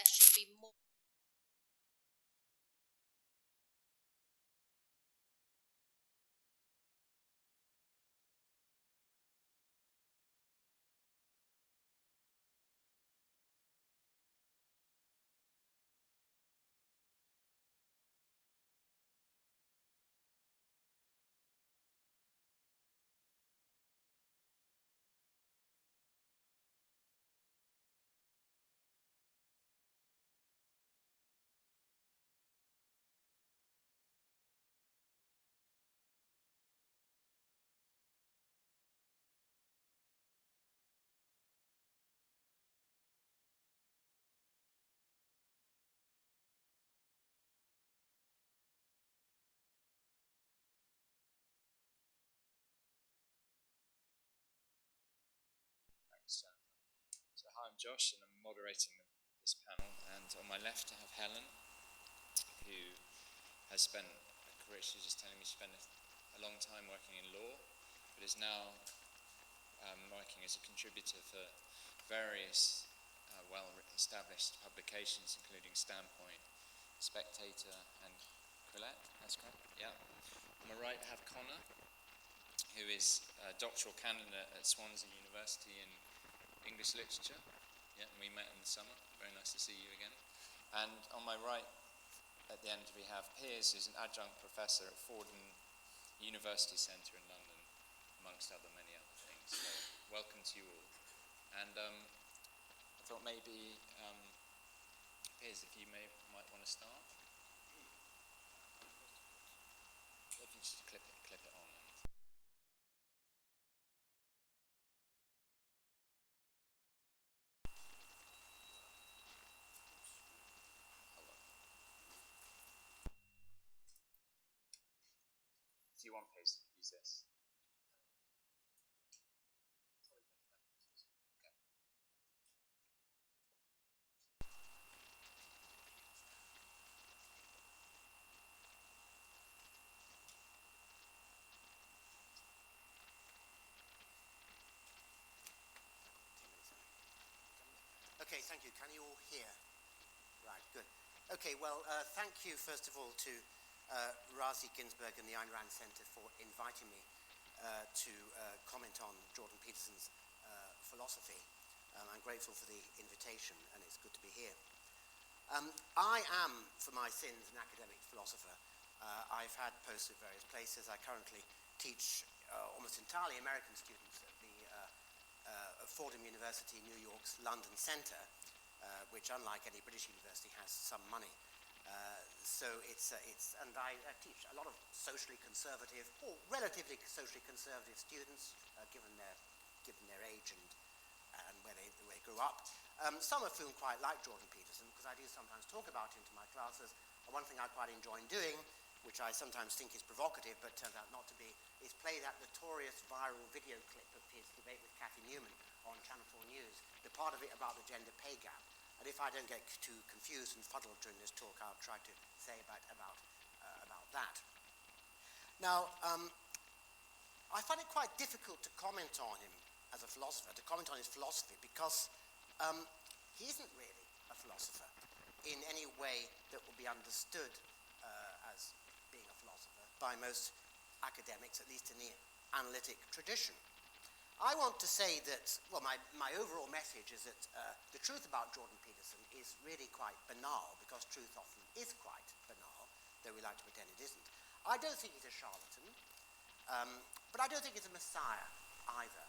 there should be more. So hi, I'm Josh, and I'm moderating this panel. And on my left, I have Helen, who has spent a career. She was just telling me she spent a long time working in law, but is now working as a contributor for various well-established publications, including Standpoint, Spectator, and Quillette. That's correct. Yeah. On my right, I have Connor, who is a doctoral candidate at Swansea University in English literature. Yeah, we met in the summer. Very nice to see you again. And on my right, at the end, we have Piers, who's an adjunct professor at Fordham University Centre in London, amongst many other things. So, welcome to you all. And I thought maybe, Piers, if you might want to start. If you just clip it on. If you want, Piers, you can use this. Okay, thank you. Can you all hear? Right, good. Okay, well, thank you, first of all, to Razi Ginsburg and the Ayn Rand Center for inviting me to comment on Jordan Peterson's philosophy. I'm grateful for the invitation, and it's good to be here. I am, for my sins, an academic philosopher. I've had posts at various places. I currently teach almost entirely American students at the Fordham University, New York's London Center, which, unlike any British university, has some money. And I teach a lot of socially conservative, or relatively socially conservative students, given their age and where they grew up. Some of whom quite like Jordan Peterson, because I do sometimes talk about him to my classes. And one thing I quite enjoy doing, which I sometimes think is provocative, but turns out not to be, is play that notorious viral video clip of his debate with Cathy Newman on Channel 4 News, the part of it about the gender pay gap. And if I don't get too confused and fuddled during this talk, I'll try to say about that. Now, I find it quite difficult to comment on him as a philosopher, to comment on his philosophy, because he isn't really a philosopher in any way that will be understood as being a philosopher by most academics, at least in the analytic tradition. I want to say that, well, my overall message is that the truth about Jordan Peterson is really quite banal, because truth often is quite banal, though we like to pretend it isn't. I don't think he's a charlatan, but I don't think he's a messiah either.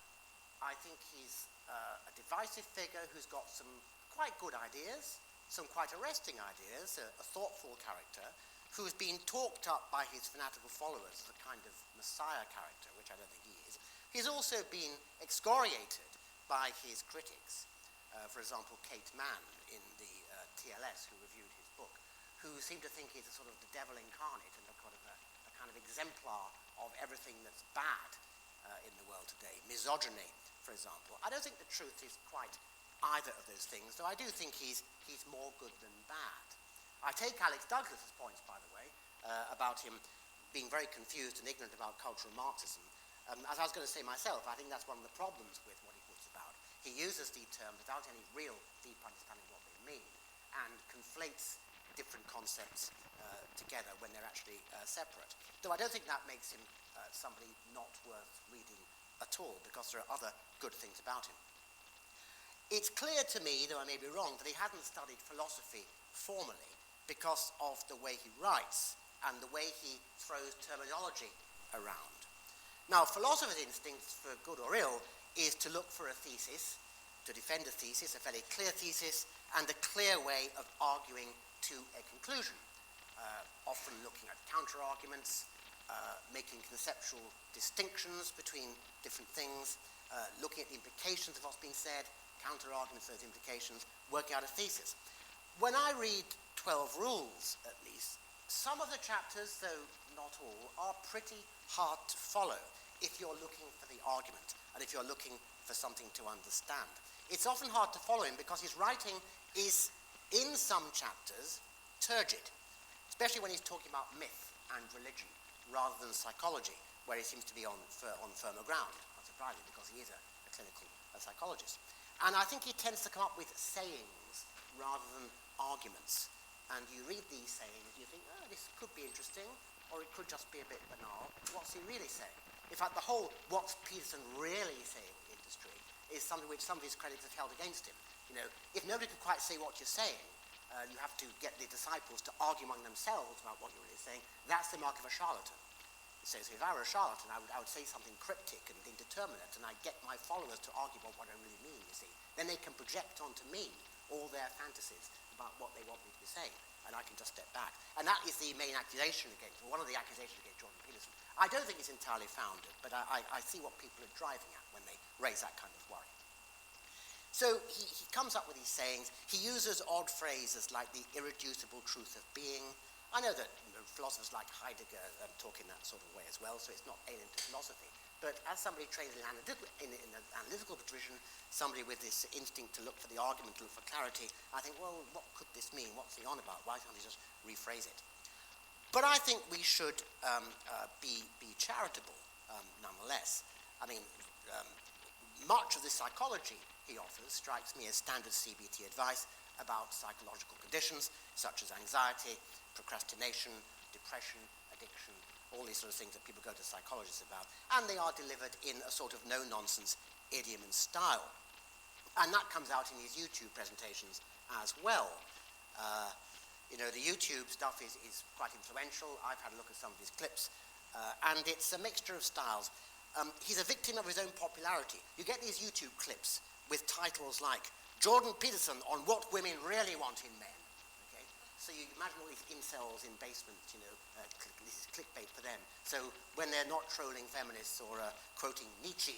I think he's a divisive figure who's got some quite good ideas, some quite arresting ideas, a thoughtful character, who's been talked up by his fanatical followers as a kind of messiah character, which I don't think he is. He's also been excoriated by his critics. For example, Kate Mann in the TLS, who reviewed his book, who seemed to think he's a sort of the devil incarnate and a kind of exemplar of everything that's bad in the world today. Misogyny, for example. I don't think the truth is quite either of those things, though I do think he's more good than bad. I take Alex Douglas's points, by the way, about him being very confused and ignorant about cultural Marxism. As I was going to say myself, I think that's one of the problems with what he puts about. He uses these terms without any real deep understanding of what they mean, and conflates different concepts together when they're actually separate. Though I don't think that makes him somebody not worth reading at all, because there are other good things about him. It's clear to me, though I may be wrong, that he hadn't studied philosophy formally because of the way he writes and the way he throws terminology around. Now, philosophers' instincts, for good or ill, is to look for a thesis, to defend a thesis, a fairly clear thesis, and a clear way of arguing to a conclusion, often looking at counter-arguments, making conceptual distinctions between different things, looking at the implications of what's been said, counter-arguments to those implications, working out a thesis. When I read 12 Rules, at least, some of the chapters, though not all, are pretty hard to follow if you're looking for the argument and if you're looking for something to understand. It's often hard to follow him because his writing is, in some chapters, turgid, especially when he's talking about myth and religion rather than psychology, where he seems to be on firmer ground, unsurprisingly, because he is a clinical psychologist. And I think he tends to come up with sayings rather than arguments. And you read these sayings, you think, oh, this could be interesting, or it could just be a bit banal. What's he really saying? In fact, the whole what's Peterson really saying industry is something which some of his critics have held against him. You know, if nobody can quite say what you're saying, you have to get the disciples to argue among themselves about what you're really saying. That's the mark of a charlatan. So if I were a charlatan, I would say something cryptic and indeterminate, and I'd get my followers to argue about what I really mean, you see. Then they can project onto me all their fantasies about what they want me to be saying, and I can just step back. And that is the main accusation against, or one of the accusations against Jordan Peterson. I don't think it's entirely founded, but I see what people are driving at when they raise that kind of worry. So he comes up with these sayings. He uses odd phrases like the irreducible truth of being. I know that philosophers like Heidegger talk in that sort of way as well, so it's not alien to philosophy. But as somebody trained in an analytical tradition, somebody with this instinct to look for the argument, to look for clarity, I think, well, what could this mean? What's he on about? Why can't he just rephrase it? But I think we should be charitable, nonetheless. I mean, much of the psychology he offers strikes me as standard CBT advice about psychological conditions, such as anxiety, procrastination, depression, addiction, all these sort of things that people go to psychologists about, and they are delivered in a sort of no-nonsense idiom and style. And that comes out in his YouTube presentations as well. You know, the YouTube stuff is quite influential. I've had a look at some of his clips, and it's a mixture of styles. He's a victim of his own popularity. You get these YouTube clips with titles like Jordan Peterson on what women really want in men. So you imagine all these incels in basements, you know, this is clickbait for them. So when they're not trolling feminists or quoting Nietzsche,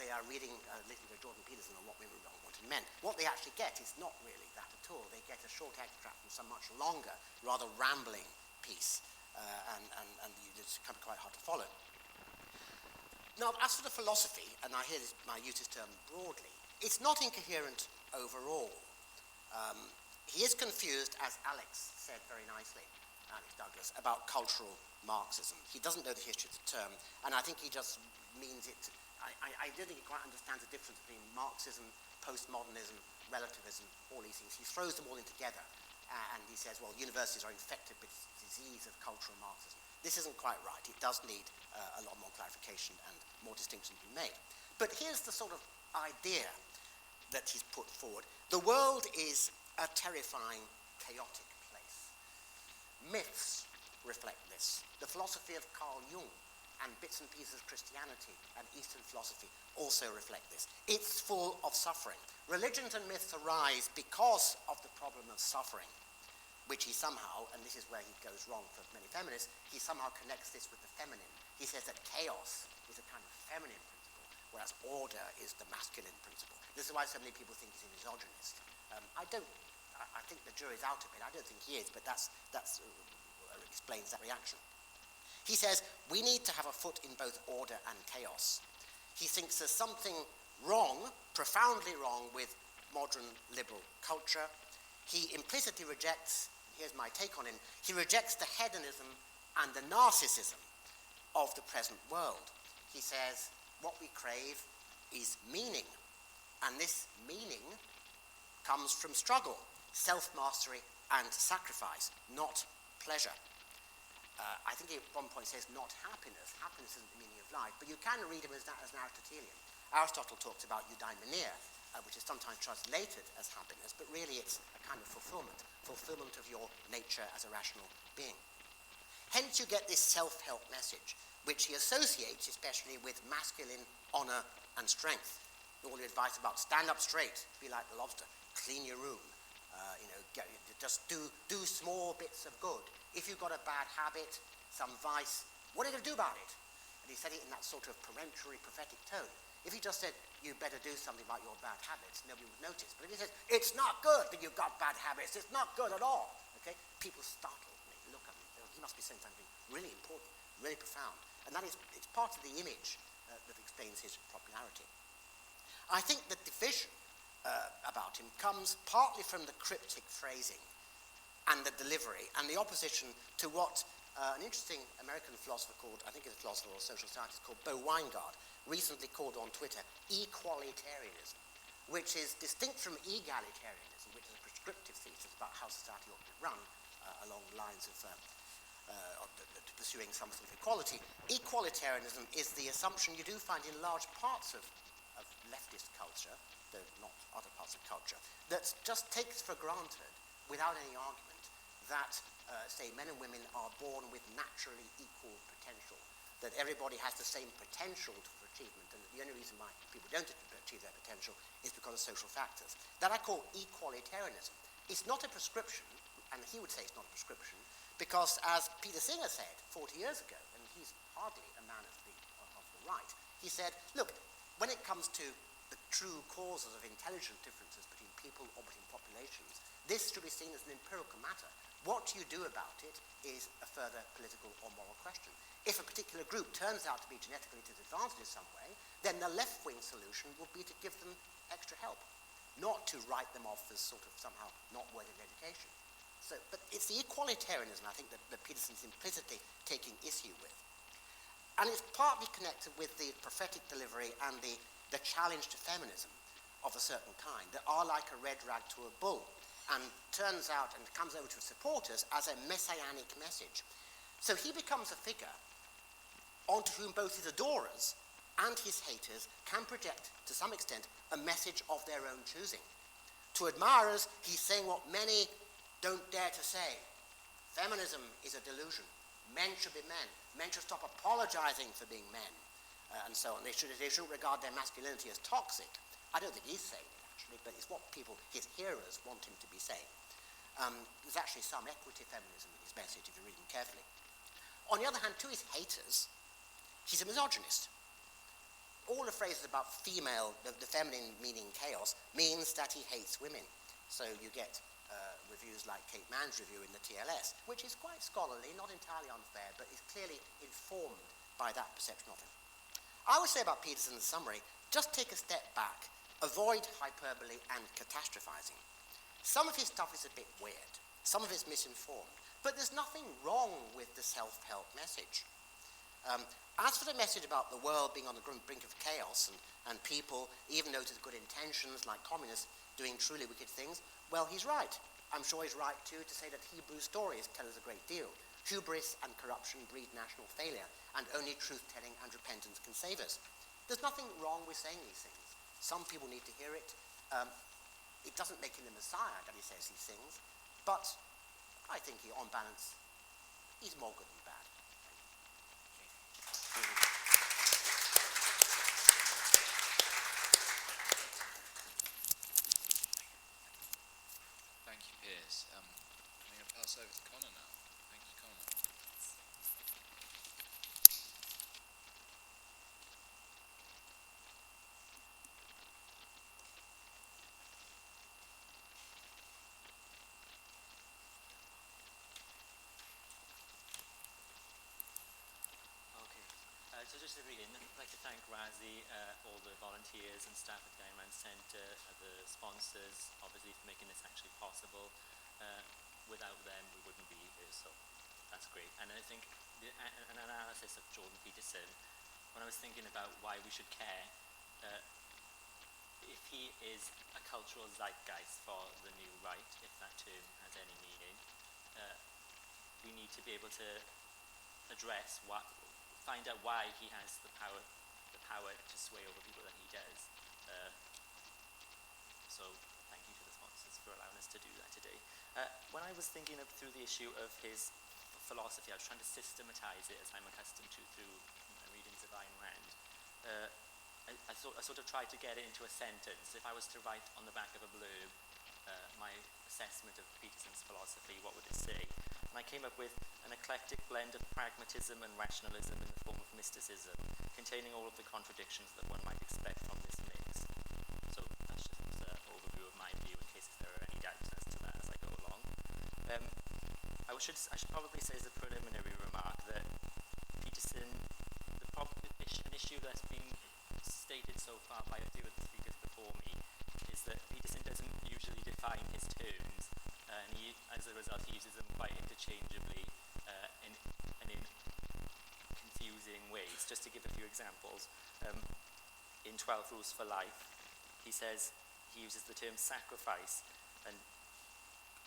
they are reading, listening to Jordan Peterson on what women want in men. What they actually get is not really that at all. They get a short extract from some much longer, rather rambling piece, and it's kind of quite hard to follow. Now, as for the philosophy, and I use this term broadly, it's not incoherent overall. He is confused, as Alex said very nicely, Alex Douglas, about cultural Marxism. He doesn't know the history of the term, and I think he just means it. I don't think he quite understands the difference between Marxism, postmodernism, relativism, all these things. He throws them all in together, and he says, well, universities are infected with this disease of cultural Marxism. This isn't quite right. It does need a lot more clarification and more distinction to be made. But here's the sort of idea that he's put forward. The world is a terrifying, chaotic place. Myths reflect this. The philosophy of Carl Jung and bits and pieces of Christianity and Eastern philosophy also reflect this. It's full of suffering. Religions and myths arise because of the problem of suffering, which he somehow, and this is where he goes wrong for many feminists, he somehow connects this with the feminine. He says that chaos is a kind of feminine principle, whereas order is the masculine principle. This is why so many people think he's a misogynist. I think the jury's out of it. I don't think he is, but that explains that reaction. He says, we need to have a foot in both order and chaos. He thinks there's something wrong, profoundly wrong, with modern liberal culture. He implicitly rejects, here's my take on him, he rejects the hedonism and the narcissism of the present world. He says, what we crave is meaning, and this meaning comes from struggle. self-mastery and sacrifice, not pleasure. I think he at one point says not happiness. Happiness isn't the meaning of life, but you can read him as an Aristotelian. Aristotle talks about eudaimonia, which is sometimes translated as happiness, but really it's a kind of fulfillment of your nature as a rational being. Hence you get this self-help message, which he associates especially with masculine honor and strength. All the advice about stand up straight, be like the lobster, clean your room, just do small bits of good. If you've got a bad habit, some vice, what are you going to do about it? And he said it in that sort of peremptory, prophetic tone. If he just said, you better do something about your bad habits, nobody would notice. But if he says, it's not good that you've got bad habits, it's not good at all, okay? People startle, they look at him, he must be saying something really important, really profound. And that is, it's part of the image that explains his popularity. I think the division about him comes partly from the cryptic phrasing and the delivery and the opposition to what an interesting American philosopher called, I think he's a philosopher or a social scientist called Bo Weingart, recently called on Twitter equalitarianism, which is distinct from egalitarianism, which is a prescriptive thesis about how society ought to run along the lines of pursuing some sort of equality. Equalitarianism is the assumption you do find in large parts of leftist culture, though not other parts of culture, that just takes for granted, without any argument, that, say, men and women are born with naturally equal potential, that everybody has the same potential for achievement, and that the only reason why people don't achieve their potential is because of social factors. That I call equalitarianism. It's not a prescription, and he would say it's not a prescription, because as Peter Singer said 40 years ago, and he's hardly a man of the right, he said, look, when it comes to the true causes of intelligent differences between people or between populations, this should be seen as an empirical matter. What you do about it is a further political or moral question. If a particular group turns out to be genetically disadvantaged in some way, then the left-wing solution would be to give them extra help, not to write them off as sort of somehow not worthy of education. So, but it's the equalitarianism, I think, that Peterson's implicitly taking issue with. And it's partly connected with the prophetic delivery and the challenge to feminism of a certain kind that are like a red rag to a bull, and turns out and comes over to his supporters as a messianic message. So he becomes a figure onto whom both his adorers and his haters can project, to some extent, a message of their own choosing. To admirers, he's saying what many don't dare to say. Feminism is a delusion. Men should be men. Men should stop apologizing for being men, and so on. They shouldn't regard their masculinity as toxic. I don't think he's saying it, actually, but it's what people, his hearers, want him to be saying. There's actually some equity feminism in his message, if you read him carefully. On the other hand, to his haters, he's a misogynist. All the phrases about female, the feminine meaning chaos, means that he hates women. So you get reviews like Kate Mann's review in the TLS, which is quite scholarly, not entirely unfair, but is clearly informed by that perception of him. I would say about Peterson in summary, just take a step back, avoid hyperbole and catastrophizing. Some of his stuff is a bit weird, some of it's misinformed, but there's nothing wrong with the self-help message. As for the message about the world being on the brink of chaos and people, even those with good intentions like communists, doing truly wicked things, well, he's right. I'm sure he's right, too, to say that Hebrew stories tell us a great deal. Hubris and corruption breed national failure, and only truth-telling and repentance can save us. There's nothing wrong with saying these things. Some people need to hear it. It doesn't make him the Messiah that he says these things, but I think he, on balance, he's more good than bad. Thank you. Thank you, Piers. I'm going to pass over to Connor now. Thank you, Connor. So just to begin, I'd like to thank Razi, all the volunteers and staff at the Diamond Centre, the sponsors, obviously, for making this actually possible. Without them, we wouldn't be here, so that's great. And I think an analysis of Jordan Peterson, when I was thinking about why we should care, if he is a cultural zeitgeist for the new right, if that term has any meaning, we need to be able to address find out why he has the power to sway over people that he does. So thank you to the sponsors for allowing us to do that today. When I was thinking through the issue of his philosophy, I was trying to systematize it as I'm accustomed to through my readings of Ayn Rand. I sort of tried to get it into a sentence. If I was to write on the back of a blurb my assessment of Peterson's philosophy, what would it say? And I came up with an eclectic blend of pragmatism and rationalism in the form of mysticism, containing all of the contradictions that one might expect from this mix. So that's just an overview of my view in case there are any doubts as to that as I go along. I should probably say as a preliminary remark that Peterson, an issue that's been stated so far by a few of the speakers before me, is that Peterson doesn't usually define his terms, and as a result he uses them quite interchangeably and in confusing ways. Just to give a few examples, in 12 Rules for Life, he says he uses the term sacrifice and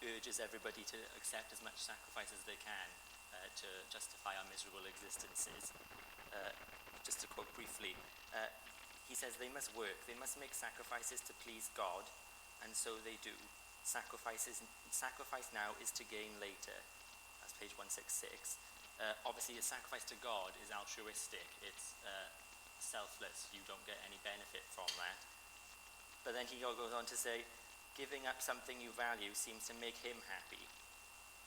urges everybody to accept as much sacrifice as they can to justify our miserable existences. Just to quote briefly, he says they must work, they must make sacrifices to please God, and so they do. Sacrifice now is to gain later. That's page 166. Obviously, a sacrifice to God is altruistic. It's selfless. You don't get any benefit from that. But then he goes on to say, giving up something you value seems to make him happy.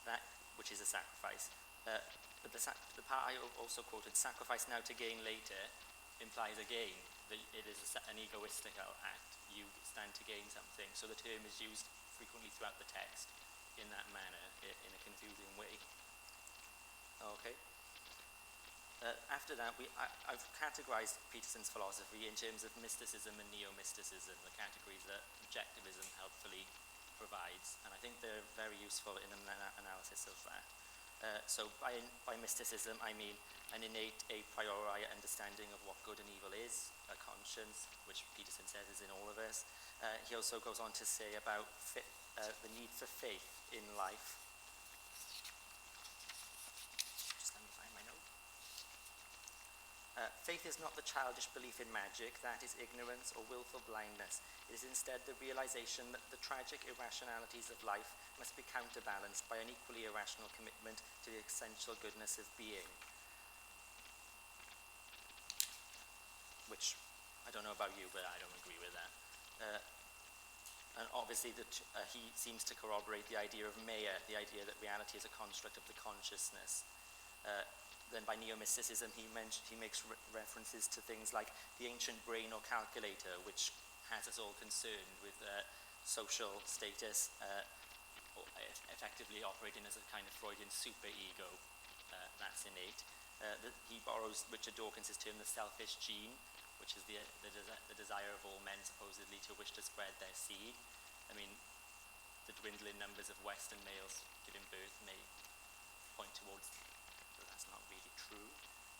That, which is a sacrifice. But the part I also quoted, sacrifice now to gain later, implies again that it is an egoistical act. You stand to gain something. So the term is used frequently throughout the text in that manner, in a confusing way. Okay. After that, I've categorized Peterson's philosophy in terms of mysticism and neo-mysticism, the categories that objectivism helpfully provides, and I think they're very useful in an analysis of that. So by mysticism, I mean an innate a priori understanding of what good and evil is, a conscience, which Peterson says is in all of us. He also goes on to say about the need for faith in life. Just let me find my note. Faith is not the childish belief in magic, that is ignorance or willful blindness. It is instead the realization that the tragic irrationalities of life must be counterbalanced by an equally irrational commitment to the essential goodness of being. Which, I don't know about you, but I don't agree with that. And obviously he seems to corroborate the idea of Meyer, the idea that reality is a construct of the consciousness. Then by neo-mysticism, he makes references to things like the ancient brain or calculator, which has us all concerned with social status, effectively operating as a kind of Freudian superego. That's innate. He borrows Richard Dawkins' term, the selfish gene, which is the desire of all men supposedly to wish to spread their seed. I mean, the dwindling numbers of Western males giving birth may point towards that's not really true,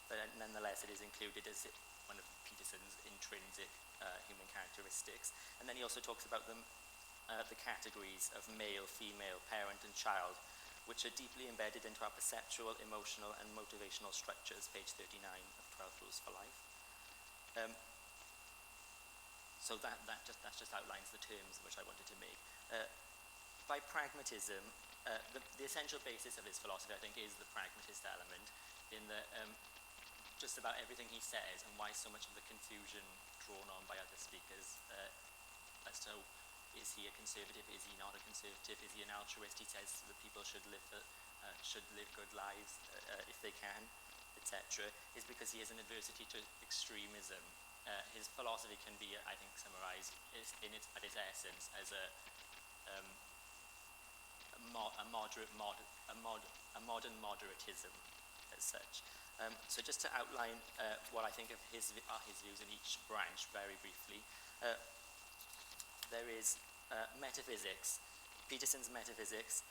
but nonetheless it is included as one of Peterson's intrinsic human characteristics. And then he also talks about the categories of male, female, parent and child, which are deeply embedded into our perceptual, emotional and motivational structures, page 39 of 12 Rules for Life. So that just outlines the terms which I wanted to make. By pragmatism, the essential basis of his philosophy, I think, is the pragmatist element, in that just about everything he says, and why so much of the confusion drawn on by other speakers as to is he a conservative, is he not a conservative, is he an altruist? He says that people should live good lives if they can, etc., is because he has an adversity to extremism. His philosophy can be, I think, summarized at its essence as a modern moderatism as such. So just to outline what I think of his views in each branch very briefly, there is metaphysics. Peterson's metaphysics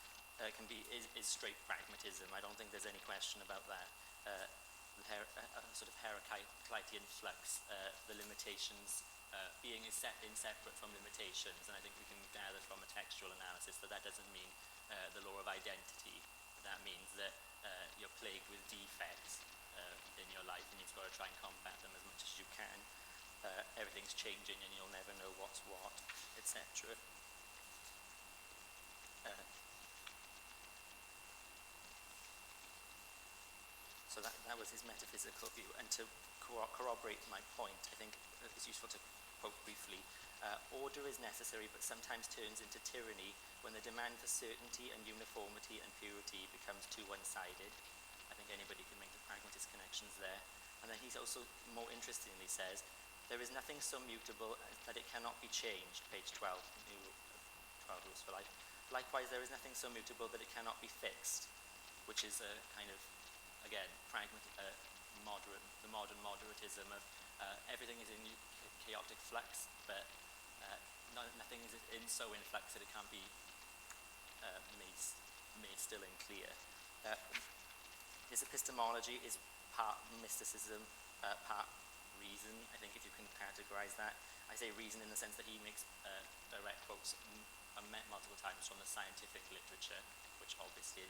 is straight pragmatism. I don't think there's any question about that. Sort of Heraclitean flux, the limitations being separate from limitations, and I think we can gather from a textual analysis that that doesn't mean the law of identity. That means that you're plagued with defects in your life, and you've got to try and combat them as much as you can. Everything's changing, and you'll never know what's what, etc. So that was his metaphysical view. And to corroborate my point, I think it's useful to quote briefly, order is necessary but sometimes turns into tyranny when the demand for certainty and uniformity and purity becomes too one-sided. I think anybody can make the pragmatist connections there. And then he's also, more interestingly, says, there is nothing so mutable that it cannot be changed, page 12, new 12 Rules for Life. Likewise, there is nothing so mutable that it cannot be fixed, which is a kind of, again, the modern moderatism of everything is in chaotic flux, but nothing is so in flux that it can't be made still and clear. His epistemology is part mysticism, part reason. I think if you can categorize that, I say reason in the sense that he makes direct quotes multiple times from the scientific literature, which obviously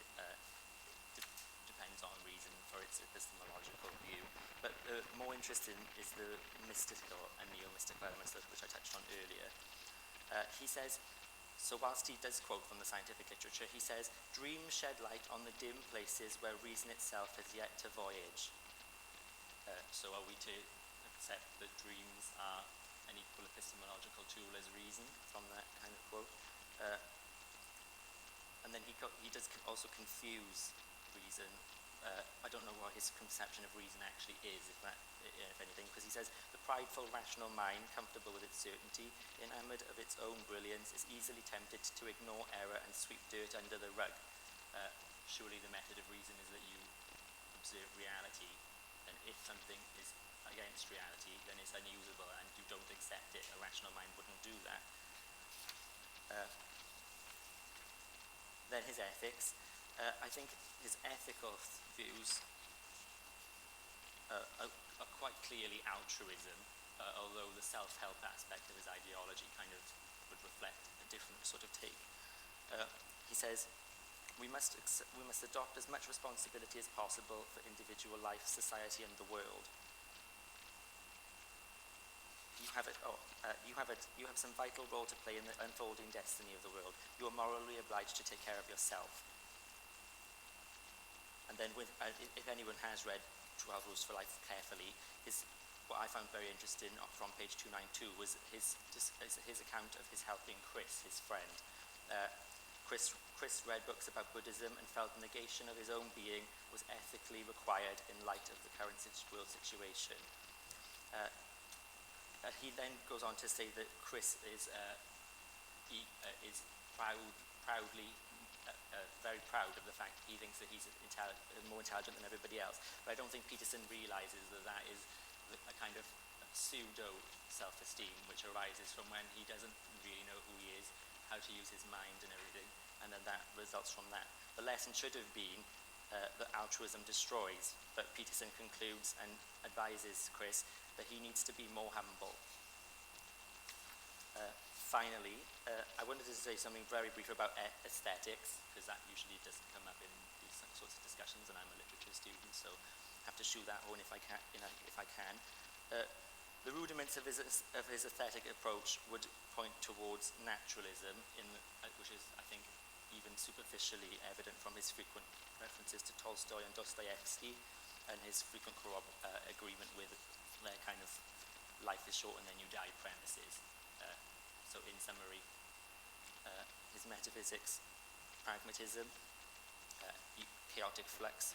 depends on reason for its epistemological view. But more interesting is the mystical and neo-mystical elements which I touched on earlier. He says, so whilst he does quote from the scientific literature, he says, dreams shed light on the dim places where reason itself has yet to voyage. So are we to accept that dreams are an equal epistemological tool as reason from that kind of quote? And then he does also confuse reason. I don't know what his conception of reason actually is, if anything, because he says, the prideful, rational mind, comfortable with its certainty, enamoured of its own brilliance, is easily tempted to ignore error and sweep dirt under the rug. Surely the method of reason is that you observe reality, and if something is against reality, then it's unusable, and you don't accept it. A rational mind wouldn't do that. Then his ethics. I think his ethical views are quite clearly altruism, although the self-help aspect of his ideology kind of would reflect a different sort of take. He says, we must adopt as much responsibility as possible for individual life, society, and the world. You have some vital role to play in the unfolding destiny of the world. You are morally obliged to take care of yourself. And then, if anyone has read 12 Rules for Life carefully, what I found very interesting from page 292 was his account of his helping Chris, his friend. Chris read books about Buddhism and felt the negation of his own being was ethically required in light of the current world situation. He then goes on to say that Chris is very proud of the fact he thinks that he's more intelligent than everybody else. But I don't think Peterson realizes that is a kind of pseudo self-esteem which arises from when he doesn't really know who he is, how to use his mind and everything, and then that results from that. The lesson should have been that altruism destroys, but Peterson concludes and advises Chris that he needs to be more humble. Finally, I wanted to say something very brief about aesthetics, because that usually doesn't come up in these sorts of discussions, and I'm a literature student, so I have to shoot that home if I can. The rudiments of his aesthetic approach would point towards naturalism, which is, I think, even superficially evident from his frequent references to Tolstoy and Dostoevsky, and his frequent agreement with their kind of life is short and then you die premises. So in summary, his metaphysics, pragmatism, chaotic flux,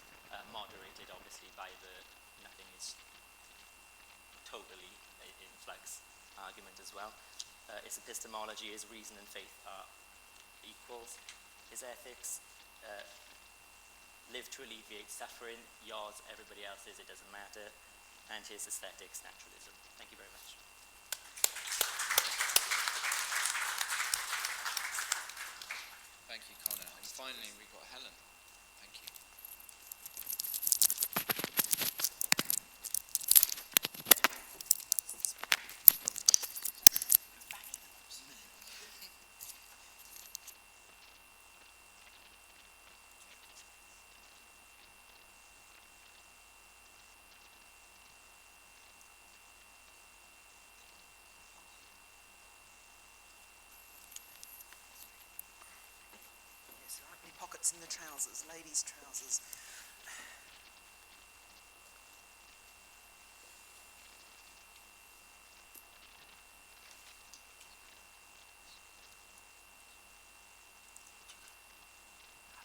moderated obviously by the nothing is totally in flux argument as well. His epistemology is reason and faith are equals. His ethics, live to alleviate suffering, yours, everybody else's, it doesn't matter. And his aesthetics, naturalism. Thank you very much. Thank you, Connor. And finally, we've got Helen. Thank you. what's in the trousers? Ladies' trousers.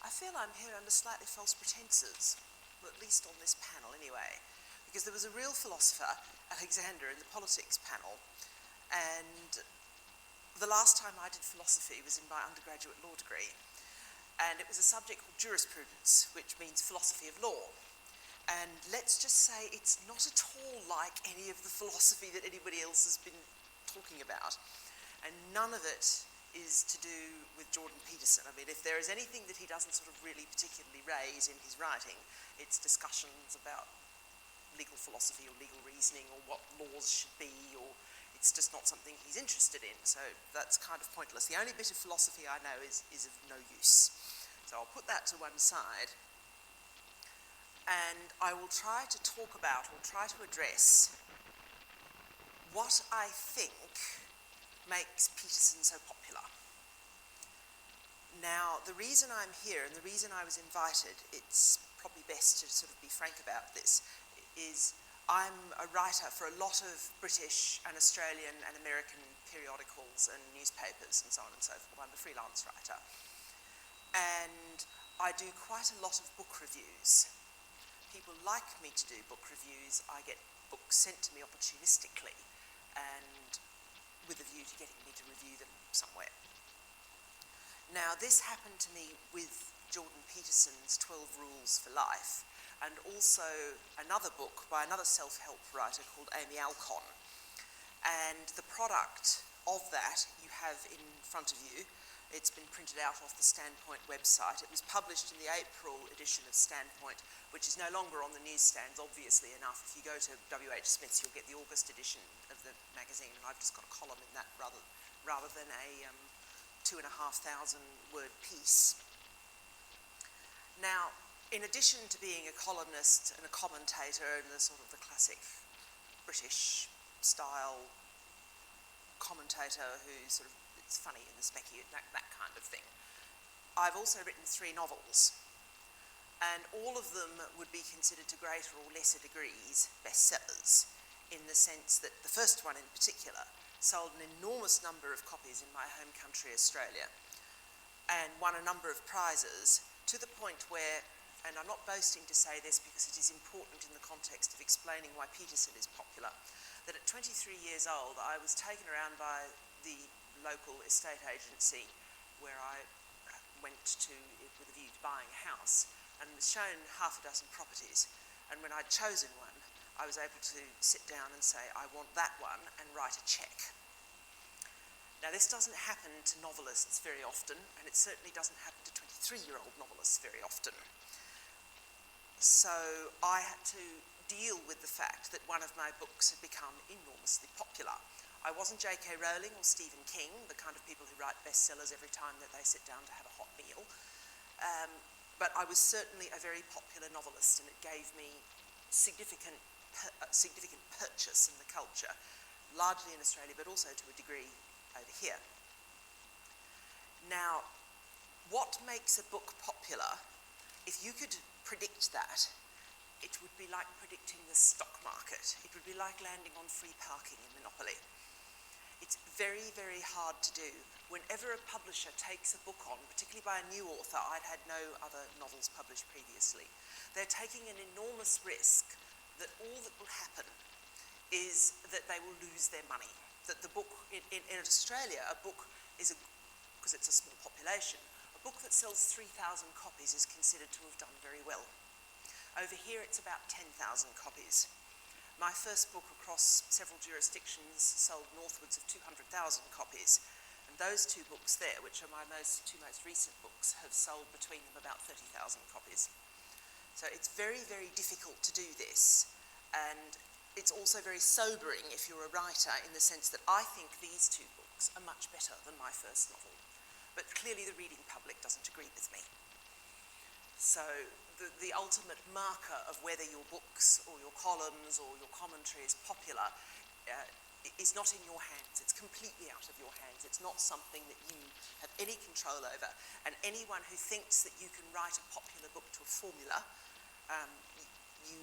I feel I'm here under slightly false pretenses, or at least on this panel anyway, because there was a real philosopher, Alexander, in the politics panel, and the last time I did philosophy was in my undergraduate law degree, and it was a subject called jurisprudence, which means philosophy of law. And let's just say it's not at all like any of the philosophy that anybody else has been talking about. And none of it is to do with Jordan Peterson. I mean, if there is anything that he doesn't sort of really particularly raise in his writing, it's discussions about legal philosophy or legal reasoning or what laws should be, or it's just not something he's interested in. So that's kind of pointless. The only bit of philosophy I know is of no use. So I'll put that to one side. And I will try to talk about, or try to address, what I think makes Peterson so popular. Now, the reason I'm here, and the reason I was invited, it's probably best to sort of be frank about this, is I'm a writer for a lot of British and Australian and American periodicals and newspapers and so on and so forth. I'm a freelance writer. And I do quite a lot of book reviews. People like me to do book reviews. I get books sent to me opportunistically and with a view to getting me to review them somewhere. Now, this happened to me with Jordan Peterson's 12 Rules for Life, and also another book by another self-help writer called Amy Alcon. And the product of that you have in front of you. It's been printed out off the Standpoint website. It was published in the April edition of Standpoint, which is no longer on the newsstands, obviously enough. If you go to W.H. Smith's, you'll get the August edition of the magazine, and I've just got a column in that rather than a 2,500 word piece. Now, in addition to being a columnist and a commentator and the sort of the classic British style commentator who sort of, it's funny and the specky, that kind of thing, I've also written 3 novels, and all of them would be considered to greater or lesser degrees bestsellers, in the sense that the first one in particular sold an enormous number of copies in my home country, Australia, and won a number of prizes, to the point where, and I'm not boasting to say this because it is important in the context of explaining why Peterson is popular, that at 23 years old I was taken around by the local estate agency where I went to with a view to buying a house, and was shown half a dozen properties, and when I'd chosen one I was able to sit down and say, I want that one, and write a cheque. Now, this doesn't happen to novelists very often, and it certainly doesn't happen to 23-year-old novelists very often. So I had to deal with the fact that one of my books had become enormously popular. I wasn't J.K. Rowling or Stephen King, the kind of people who write bestsellers every time that they sit down to have a hot meal, but I was certainly a very popular novelist, and it gave me significant purchase in the culture, largely in Australia, but also to a degree over here. Now, what makes a book popular, if you could predict that, it would be like predicting the stock market. It would be like landing on free parking in Monopoly. It's very, very hard to do. Whenever a publisher takes a book on, particularly by a new author, I'd had no other novels published previously, they're taking an enormous risk that all that will happen is that they will lose their money. That the book, in Australia, a book is, because it's a small population, a book that sells 3,000 copies is considered to have done very well. Over here it's about 10,000 copies. My first book across several jurisdictions sold northwards of 200,000 copies, and those 2 books there, which are my 2 most recent books, have sold between them about 30,000 copies. So it's very, very difficult to do this, and it's also very sobering if you're a writer, in the sense that I think these 2 books are much better than my first novel, but clearly the reading public doesn't agree with me. So the ultimate marker of whether your books or your columns or your commentary is popular is not in your hands. It's completely out of your hands. It's not something that you have any control over. And anyone who thinks that you can write a popular book to a formula, you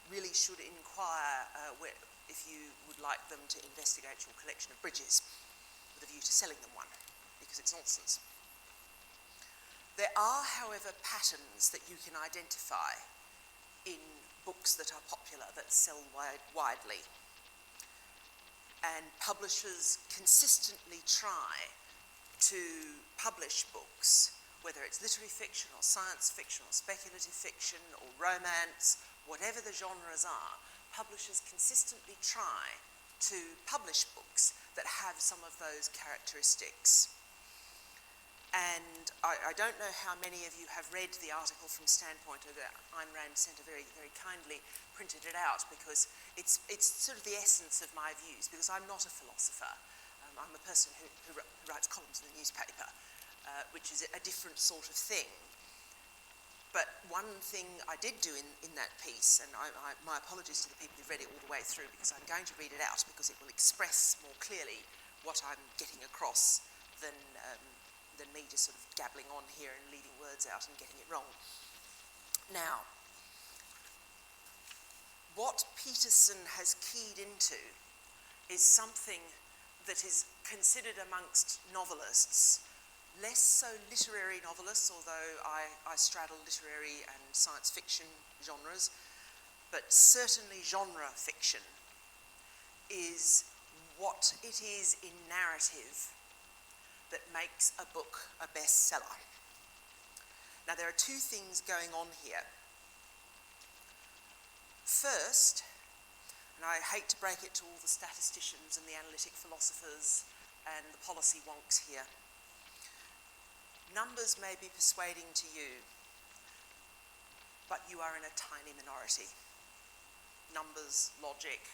really should inquire if you would like them to investigate your collection of bridges with a view to selling them one, because it's nonsense. There are, however, patterns that you can identify in books that are popular, that sell widely. And publishers consistently try to publish books, whether it's literary fiction or science fiction or speculative fiction or romance, whatever the genres are, publishers consistently try to publish books that have some of those characteristics. And I don't know how many of you have read the article from Standpoint that Ayn Rand sent very, very kindly, printed it out, because it's sort of the essence of my views, because I'm not a philosopher. I'm a person who writes columns in the newspaper, which is a different sort of thing. But one thing I did do in that piece, and my apologies to the people who've read it all the way through, because I'm going to read it out because it will express more clearly what I'm getting across than me just sort of gabbling on here and leaving words out and getting it wrong. Now, what Peterson has keyed into is something that is considered amongst novelists, less so literary novelists, although I straddle literary and science fiction genres, but certainly genre fiction is what it is in narrative that makes a book a bestseller. Now, there are two things going on here. First, and I hate to break it to all the statisticians and the analytic philosophers and the policy wonks here, numbers may be persuading to you, but you are in a tiny minority. Numbers, logic,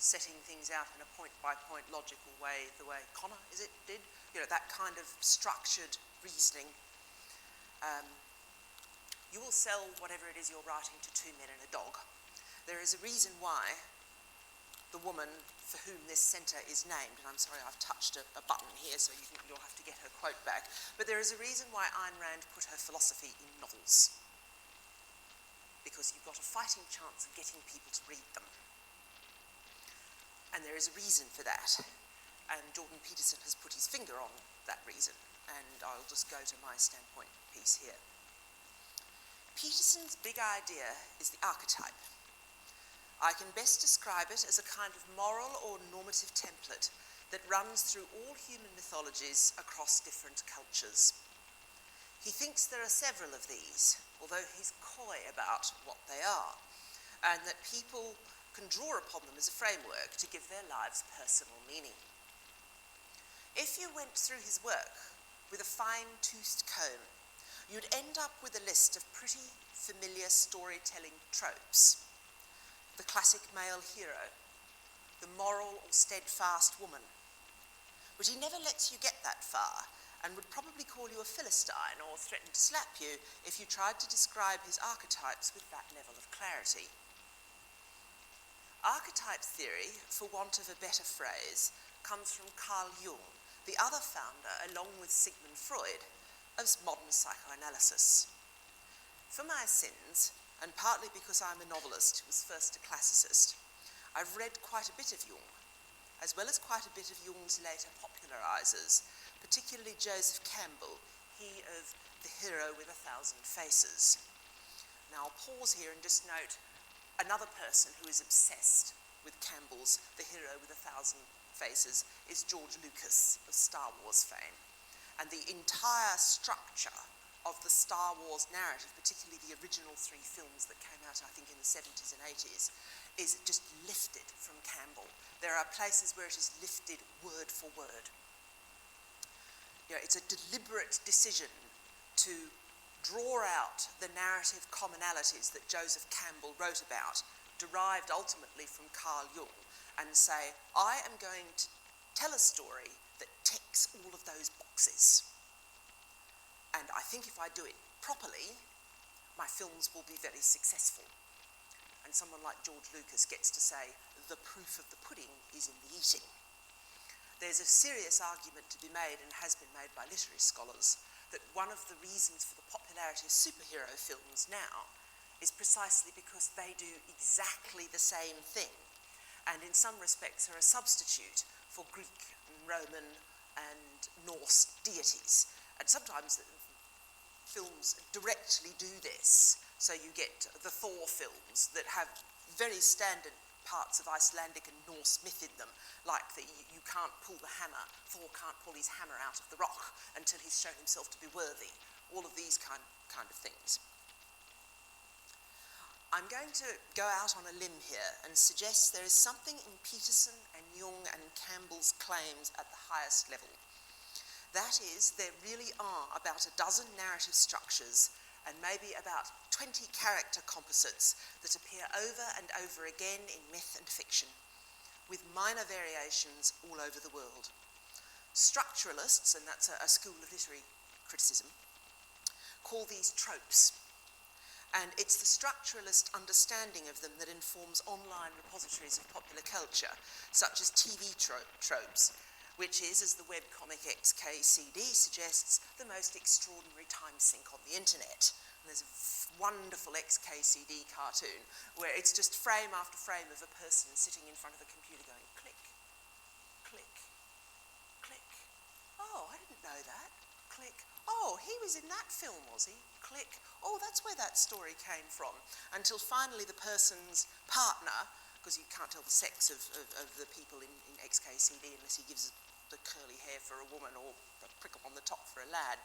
setting things out in a point-by-point logical way, the way Connor, did? You know, that kind of structured reasoning. You will sell whatever it is you're writing to 2 men and a dog. There is a reason why the woman for whom this centre is named, and I'm sorry I've touched a button here so you'll have to get her quote back, but there is a reason why Ayn Rand put her philosophy in novels. Because you've got a fighting chance of getting people to read them. And there is a reason for that. And Jordan Peterson has put his finger on that reason. And I'll just go to my Standpoint piece here. Peterson's big idea is the archetype. I can best describe it as a kind of moral or normative template that runs through all human mythologies across different cultures. He thinks there are several of these, although he's coy about what they are, and that people can draw upon them as a framework to give their lives personal meaning. If you went through his work with a fine-toothed comb, you'd end up with a list of pretty familiar storytelling tropes. The classic male hero, the moral or steadfast woman. But he never lets you get that far, and would probably call you a Philistine or threaten to slap you if you tried to describe his archetypes with that level of clarity. Archetype theory, for want of a better phrase, comes from Carl Jung, the other founder, along with Sigmund Freud, of modern psychoanalysis. For my sins, and partly because I'm a novelist who was first a classicist, I've read quite a bit of Jung, as well as quite a bit of Jung's later popularisers, particularly Joseph Campbell, he of The Hero with 1,000 Faces. Now I'll pause here and just note another person who is obsessed with Campbell's The Hero with 1,000 Faces is George Lucas of Star Wars fame. And the entire structure of the Star Wars narrative, particularly the original 3 films that came out, I think, in the 70s and 80s, is just lifted from Campbell. There are places where it is lifted word for word. You know, it's a deliberate decision to draw out the narrative commonalities that Joseph Campbell wrote about, derived ultimately from Carl Jung, and say, I am going to tell a story that ticks all of those boxes. And I think if I do it properly, my films will be very successful. And someone like George Lucas gets to say, the proof of the pudding is in the eating. There's a serious argument to be made, and has been made by literary scholars, that one of the reasons for the popularity of superhero films now is precisely because they do exactly the same thing, and in some respects are a substitute for Greek and Roman and Norse deities. And sometimes films directly do this. So you get the Thor films that have very standard parts of Icelandic and Norse myth in them, like you can't pull the hammer, Thor can't pull his hammer out of the rock until he's shown himself to be worthy. All of these kind of things. I'm going to go out on a limb here and suggest there is something in Peterson and Jung and Campbell's claims at the highest level. That is, there really are about a dozen narrative structures and maybe about 20 character composites that appear over and over again in myth and fiction, with minor variations all over the world. Structuralists, and that's a school of literary criticism, call these tropes. And it's the structuralist understanding of them that informs online repositories of popular culture, such as TV tropes, which is, as the webcomic XKCD suggests, the most extraordinary time sink on the internet. And there's a wonderful XKCD cartoon where it's just frame after frame of a person sitting in front of a computer going click, click, click. Oh, I didn't know that. Click. Oh, he was in that film, was he? Click. Oh, that's where that story came from. Until finally the person's partner, because you can't tell the sex of the people in XKCD unless he gives the curly hair for a woman or a prickle on the top for a lad.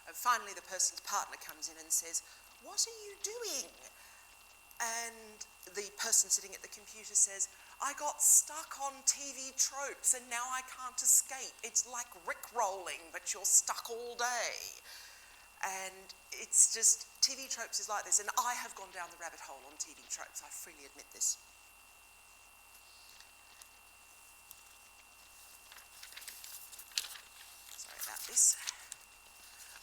And finally the person's partner comes in and says, "What are you doing?" And the person sitting at the computer says, "I got stuck on TV tropes and now I can't escape. It's like Rickrolling, but you're stuck all day." And it's just, TV tropes is like this. And I have gone down the rabbit hole on TV tropes, I freely admit this. Sorry about this.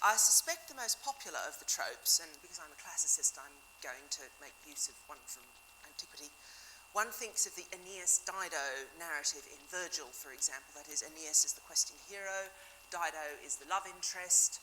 I suspect the most popular of the tropes, and because I'm a classicist, I'm going to make use of one from antiquity. One thinks of the Aeneas Dido narrative in Virgil, for example. That is, Aeneas is the questing hero, Dido is the love interest.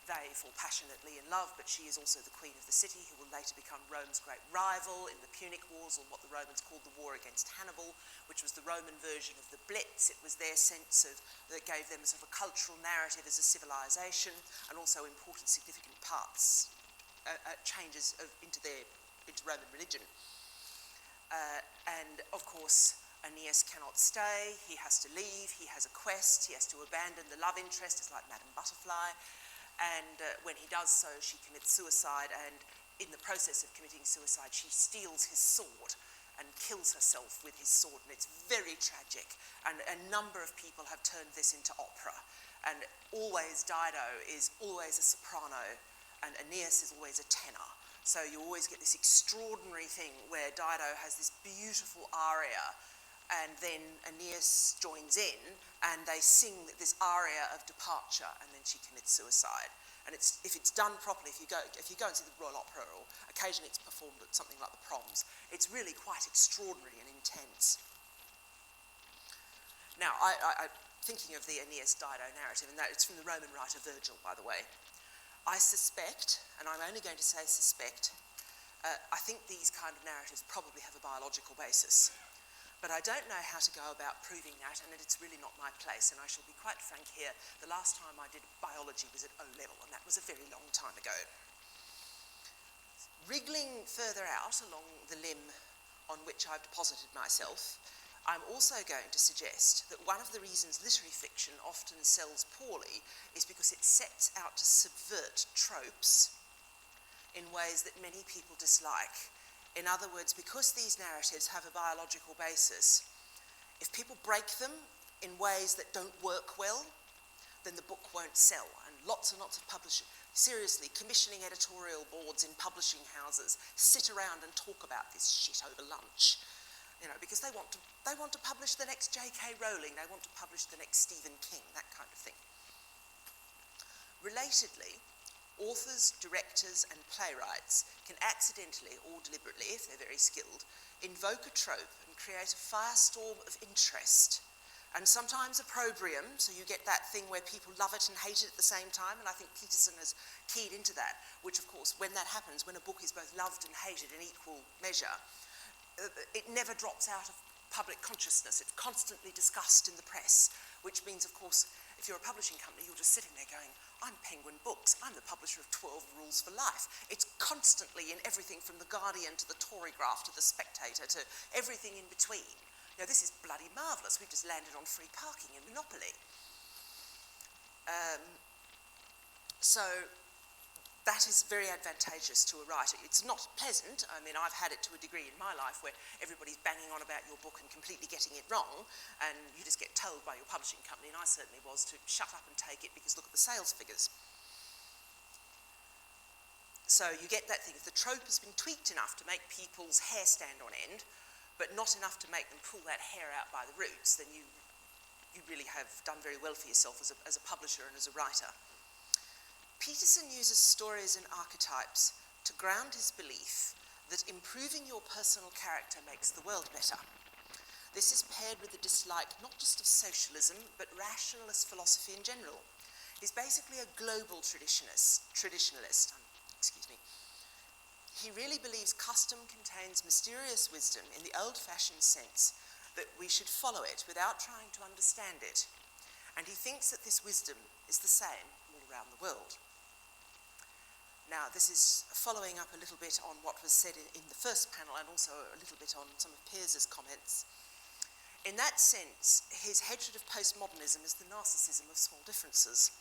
They fall passionately in love, but she is also the queen of the city, who will later become Rome's great rival in the Punic Wars, or what the Romans called the war against Hannibal, which was the Roman version of the Blitz. It was their sense of, that gave them a sort of a cultural narrative as a civilization, and also important significant parts, changes into Roman religion. And of course, Aeneas cannot stay, he has to leave, he has a quest, he has to abandon the love interest. It's like Madame Butterfly. And when he does so, she commits suicide, and in the process of committing suicide, she steals his sword and kills herself with his sword, and it's very tragic. And a number of people have turned this into opera. And always Dido is always a soprano, and Aeneas is always a tenor. So you always get this extraordinary thing where Dido has this beautiful aria, and then Aeneas joins in, and they sing this aria of departure, and then she commits suicide. And if it's done properly, if you go and see the Royal Opera, or occasionally it's performed at something like the Proms, it's really quite extraordinary and intense. Now, I'm thinking of the Aeneas Dido narrative, and that it's from the Roman writer Virgil, by the way. I suspect, and I'm only going to say suspect, I think these kind of narratives probably have a biological basis. But I don't know how to go about proving that, and it's really not my place, and I shall be quite frank here. The last time I did biology was at O-level, and that was a very long time ago. Wriggling further out along the limb on which I've deposited myself, I'm also going to suggest that one of the reasons literary fiction often sells poorly is because it sets out to subvert tropes in ways that many people dislike. In other words, because these narratives have a biological basis, if people break them in ways that don't work well, then the book won't sell. And lots of publishers, seriously, commissioning editorial boards in publishing houses sit around and talk about this shit over lunch, because they want to publish the next J.K. Rowling, they want to publish the next Stephen King, that kind of thing. Relatedly, authors, directors, and playwrights can accidentally or deliberately, if they're very skilled, invoke a trope and create a firestorm of interest, and sometimes opprobrium, so you get that thing where people love it and hate it at the same time, and I think Peterson has keyed into that, which of course, when that happens, when a book is both loved and hated in equal measure, it never drops out of public consciousness. It's constantly discussed in the press, which means, of course, if you're a publishing company, you're just sitting there going, I'm Penguin Books, I'm the publisher of 12 Rules for Life. It's constantly in everything from The Guardian to The Torygraph to The Spectator to everything in between. Now, this is bloody marvellous. We've just landed on free parking in Monopoly. So that is very advantageous to a writer. It's not pleasant. I mean, I've had it to a degree in my life where everybody's banging on about your book and completely getting it wrong, and you just get told by your publishing company, and I certainly was, to shut up and take it because look at the sales figures. So you get that thing. If the trope has been tweaked enough to make people's hair stand on end, but not enough to make them pull that hair out by the roots, then you really have done very well for yourself as a publisher and as a writer. Peterson uses stories and archetypes to ground his belief that improving your personal character makes the world better. This is paired with a dislike not just of socialism, but rationalist philosophy in general. He's basically a global traditionalist. He really believes custom contains mysterious wisdom in the old-fashioned sense that we should follow it without trying to understand it. And he thinks that this wisdom is the same all around the world. Now, this is following up a little bit on what was said in the first panel and also a little bit on some of Piers's comments. In that sense, his hatred of postmodernism is the narcissism of small differences.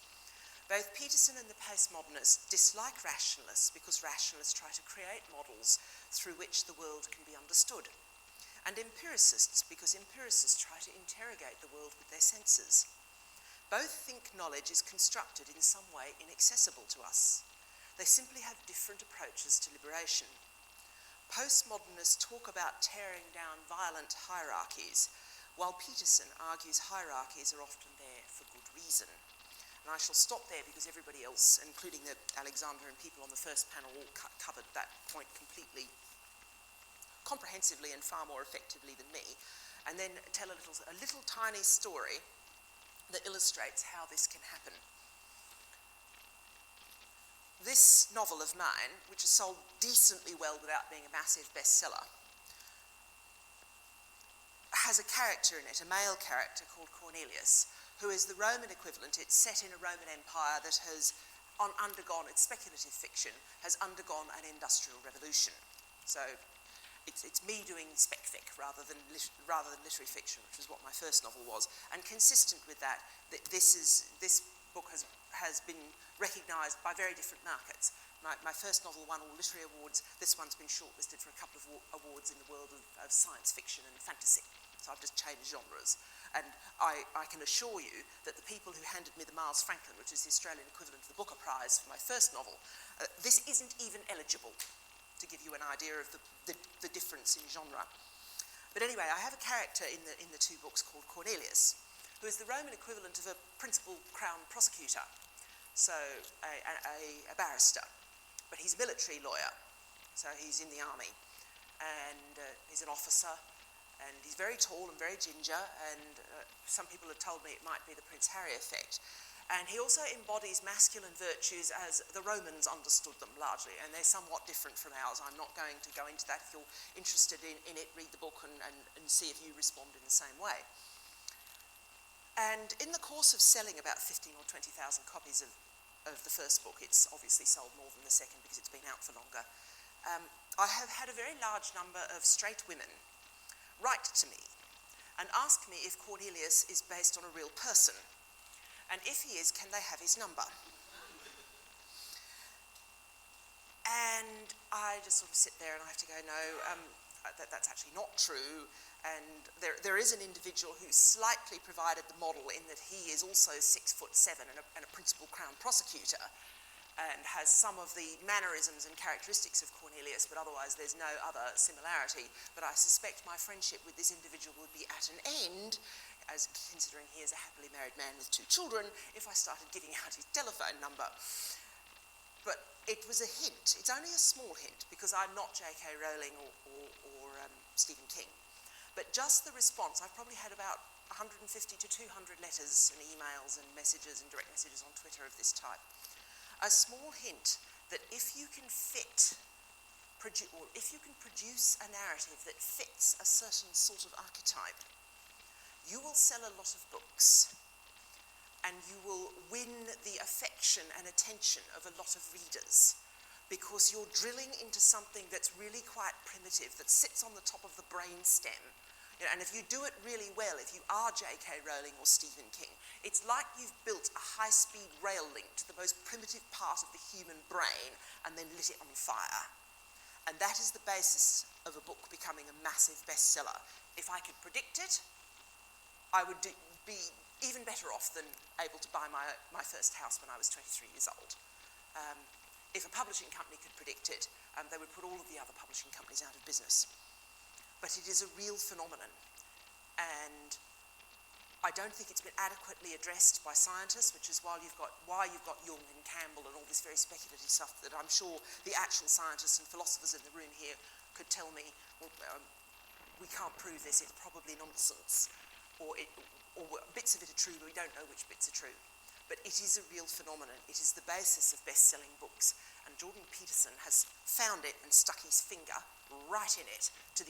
Both Peterson and the postmodernists dislike rationalists because rationalists try to create models through which the world can be understood, and empiricists because empiricists try to interrogate the world with their senses. Both think knowledge is constructed in some way inaccessible to us. They simply have different approaches to liberation. Postmodernists talk about tearing down violent hierarchies, while Peterson argues hierarchies are often there for good reason. And I shall stop there because everybody else, including Alexander and people on the first panel, all covered that point completely, comprehensively and far more effectively than me, and then tell a little tiny story that illustrates how this can happen. This novel of mine, which has sold decently well without being a massive bestseller, has a character in it, a male character called Cornelius, who is the Roman equivalent. It's set in a Roman empire that has undergone, it's speculative fiction, has undergone an industrial revolution. So it's me doing spec-fic rather than literary fiction, which is what my first novel was. And consistent with that, this book has been recognised by very different markets. My first novel won all literary awards. This one's been shortlisted for a couple of awards in the world of science fiction and fantasy. So I've just changed genres. And I can assure you that the people who handed me the Miles Franklin, which is the Australian equivalent of the Booker Prize for my first novel, this isn't even eligible, to give you an idea of the difference in genre. But anyway, I have a character in the two books called Cornelius, who is the Roman equivalent of a principal crown prosecutor, so a barrister. But he's a military lawyer, so he's in the army, and he's an officer, and he's very tall and very ginger, and some people have told me it might be the Prince Harry effect. And he also embodies masculine virtues as the Romans understood them largely, and they're somewhat different from ours. I'm not going to go into that. If you're interested in it, read the book and see if you respond in the same way. And in the course of selling about 15 or 20,000 copies of the first book, it's obviously sold more than the second because it's been out for longer, I have had a very large number of straight women write to me and ask me if Cornelius is based on a real person, and if he is, can they have his number? And I just sort of sit there and I have to go, no, that's actually not true, and there is an individual who slightly provided the model in that he is also 6'7" and a principal crown prosecutor, and has some of the mannerisms and characteristics of Cornelius, but otherwise there's no other similarity. But I suspect my friendship with this individual would be at an end, as considering he is a happily married man with 2 children, if I started giving out his telephone number. but it was a hint. It's only a small hint, because I'm not J.K. Rowling or Stephen King. But just the response, I've probably had about 150 to 200 letters and emails and messages and direct messages on Twitter of this type. A small hint that if you can produce a narrative that fits a certain sort of archetype, you will sell a lot of books, and you will win the affection and attention of a lot of readers, because you're drilling into something that's really quite primitive, that sits on the top of the brain stem. You know, and if you do it really well, if you are J.K. Rowling or Stephen King, it's like you've built a high-speed rail link to the most primitive part of the human brain and then lit it on fire. And that is the basis of a book becoming a massive bestseller. If I could predict it, I would be even better off than able to buy my first house when I was 23 years old. If a publishing company could predict it, they would put all of the other publishing companies out of business. But it is a real phenomenon, and I don't think it's been adequately addressed by scientists, which is why you've got Jung and Campbell and all this very speculative stuff that I'm sure the actual scientists and philosophers in the room here could tell me, well, we can't prove this, it's probably nonsense, or bits of it are true, but we don't know which bits are true. But it is a real phenomenon. It is the basis of best-selling books. And Jordan Peterson has found it and stuck his finger right in it, to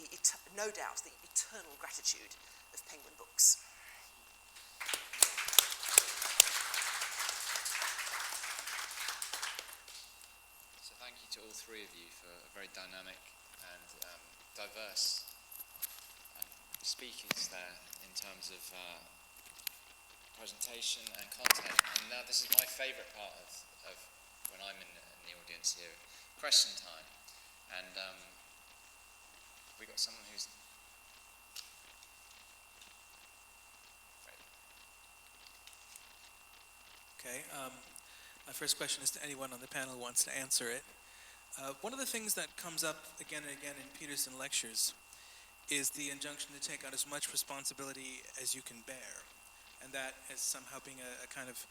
no doubt the eternal gratitude of Penguin Books. So thank you to all three of you for a very dynamic and diverse speakers there in terms of presentation and content. And now this is my favourite part of when I'm in the audience here, question time. And we got someone who's great. Okay, my first question is to anyone on the panel who wants to answer it. One of the things that comes up again and again in Peterson lectures is the injunction to take out as much responsibility as you can bear, and that as somehow being a kind of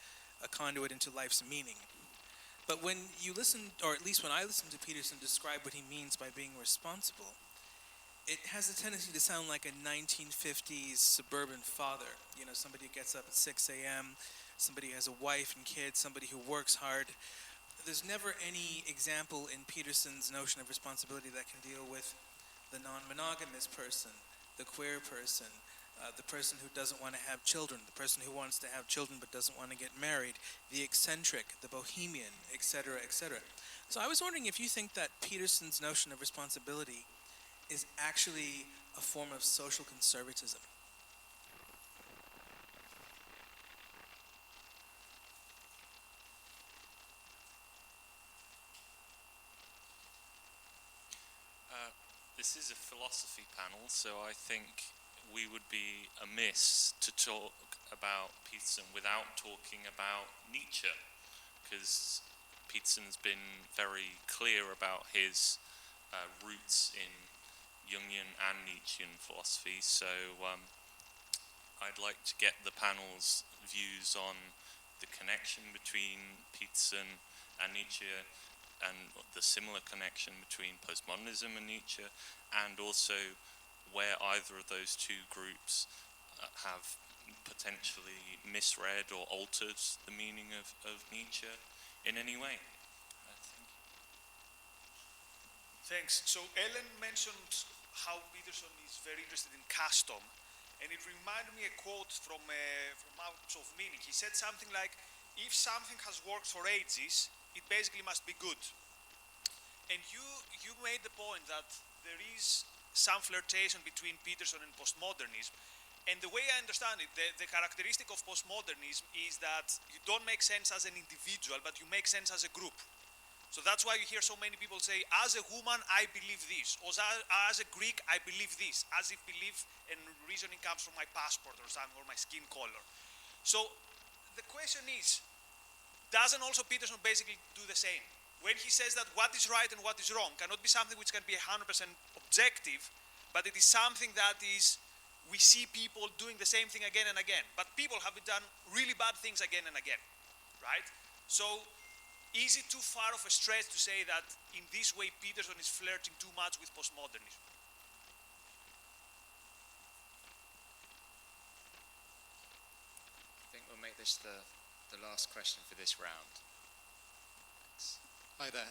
a conduit into life's meaning. But when you listen, or at least when I listen to Peterson describe what he means by being responsible, it has a tendency to sound like a 1950s suburban father. You know, somebody who gets up at 6 a.m., somebody who has a wife and kids, somebody who works hard. There's never any example in Peterson's notion of responsibility that can deal with the non-monogamous person, the queer person, the person who doesn't want to have children, the person who wants to have children but doesn't want to get married, the eccentric, the bohemian, etc., etc. So I was wondering if you think that Peterson's notion of responsibility is actually a form of social conservatism. This is a philosophy panel, so I think we would be amiss to talk about Peterson without talking about Nietzsche, because Peterson's been very clear about his roots in Jungian and Nietzschean philosophy, so I'd like to get the panel's views on the connection between Peterson and Nietzsche, and the similar connection between postmodernism and Nietzsche, and also where either of those two groups have potentially misread or altered the meaning of Nietzsche in any way. Thanks. So Ellen mentioned how Peterson is very interested in custom, and it reminded me a quote from Out of Meaning. He said something like, if something has worked for ages, it basically must be good. And you made the point that there is some flirtation between Peterson and postmodernism. And the way I understand it, the characteristic of postmodernism is that you don't make sense as an individual, but you make sense as a group. So that's why you hear so many people say, as a woman, I believe this. Or as a Greek, I believe this. As if belief and reasoning comes from my passport or something, or my skin color. So the question is, doesn't also Peterson basically do the same? When he says that what is right and what is wrong cannot be something which can be 100% objective, but it is something that is, we see people doing the same thing again and again. But people have done really bad things again and again, right? So is it too far of a stretch to say that in this way Peterson is flirting too much with postmodernism? I think we'll make this the last question for this round. Thanks. Hi there.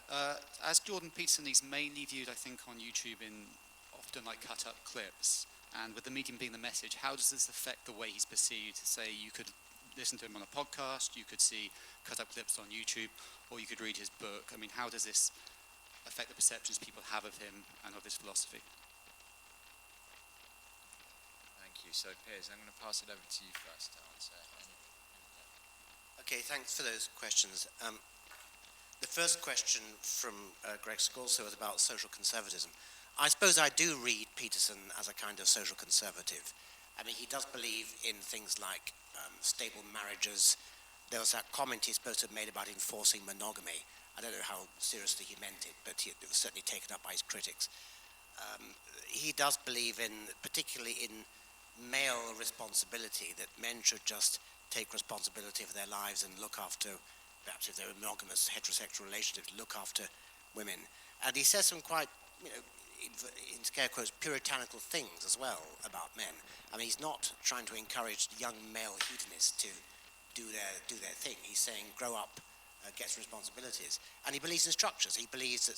As Jordan Peterson, he's mainly viewed, I think, on YouTube in often like cut-up clips. And with the medium being the message, how does this affect the way he's perceived? Say, you could listen to him on a podcast, you could see cut-up clips on YouTube, or you could read his book. I mean, how does this affect the perceptions people have of him and of his philosophy? Thank you. So, Piers, I'm going to pass it over to you first to answer. Okay, thanks for those questions. The first question from Greg Scorso was about social conservatism. I suppose I do read Peterson as a kind of social conservative. I mean, he does believe in things like stable marriages. There was that comment he's supposed to have made about enforcing monogamy. I don't know how seriously he meant it, but it was certainly taken up by his critics. He does believe in, particularly in male responsibility, that men should just take responsibility for their lives and look after, perhaps if they're monogamous heterosexual relationships, look after women. And he says some quite, in scare quotes, puritanical things as well about men. I mean, he's not trying to encourage young male hedonists to do their thing. He's saying, grow up, get some responsibilities. And he believes in structures. He believes that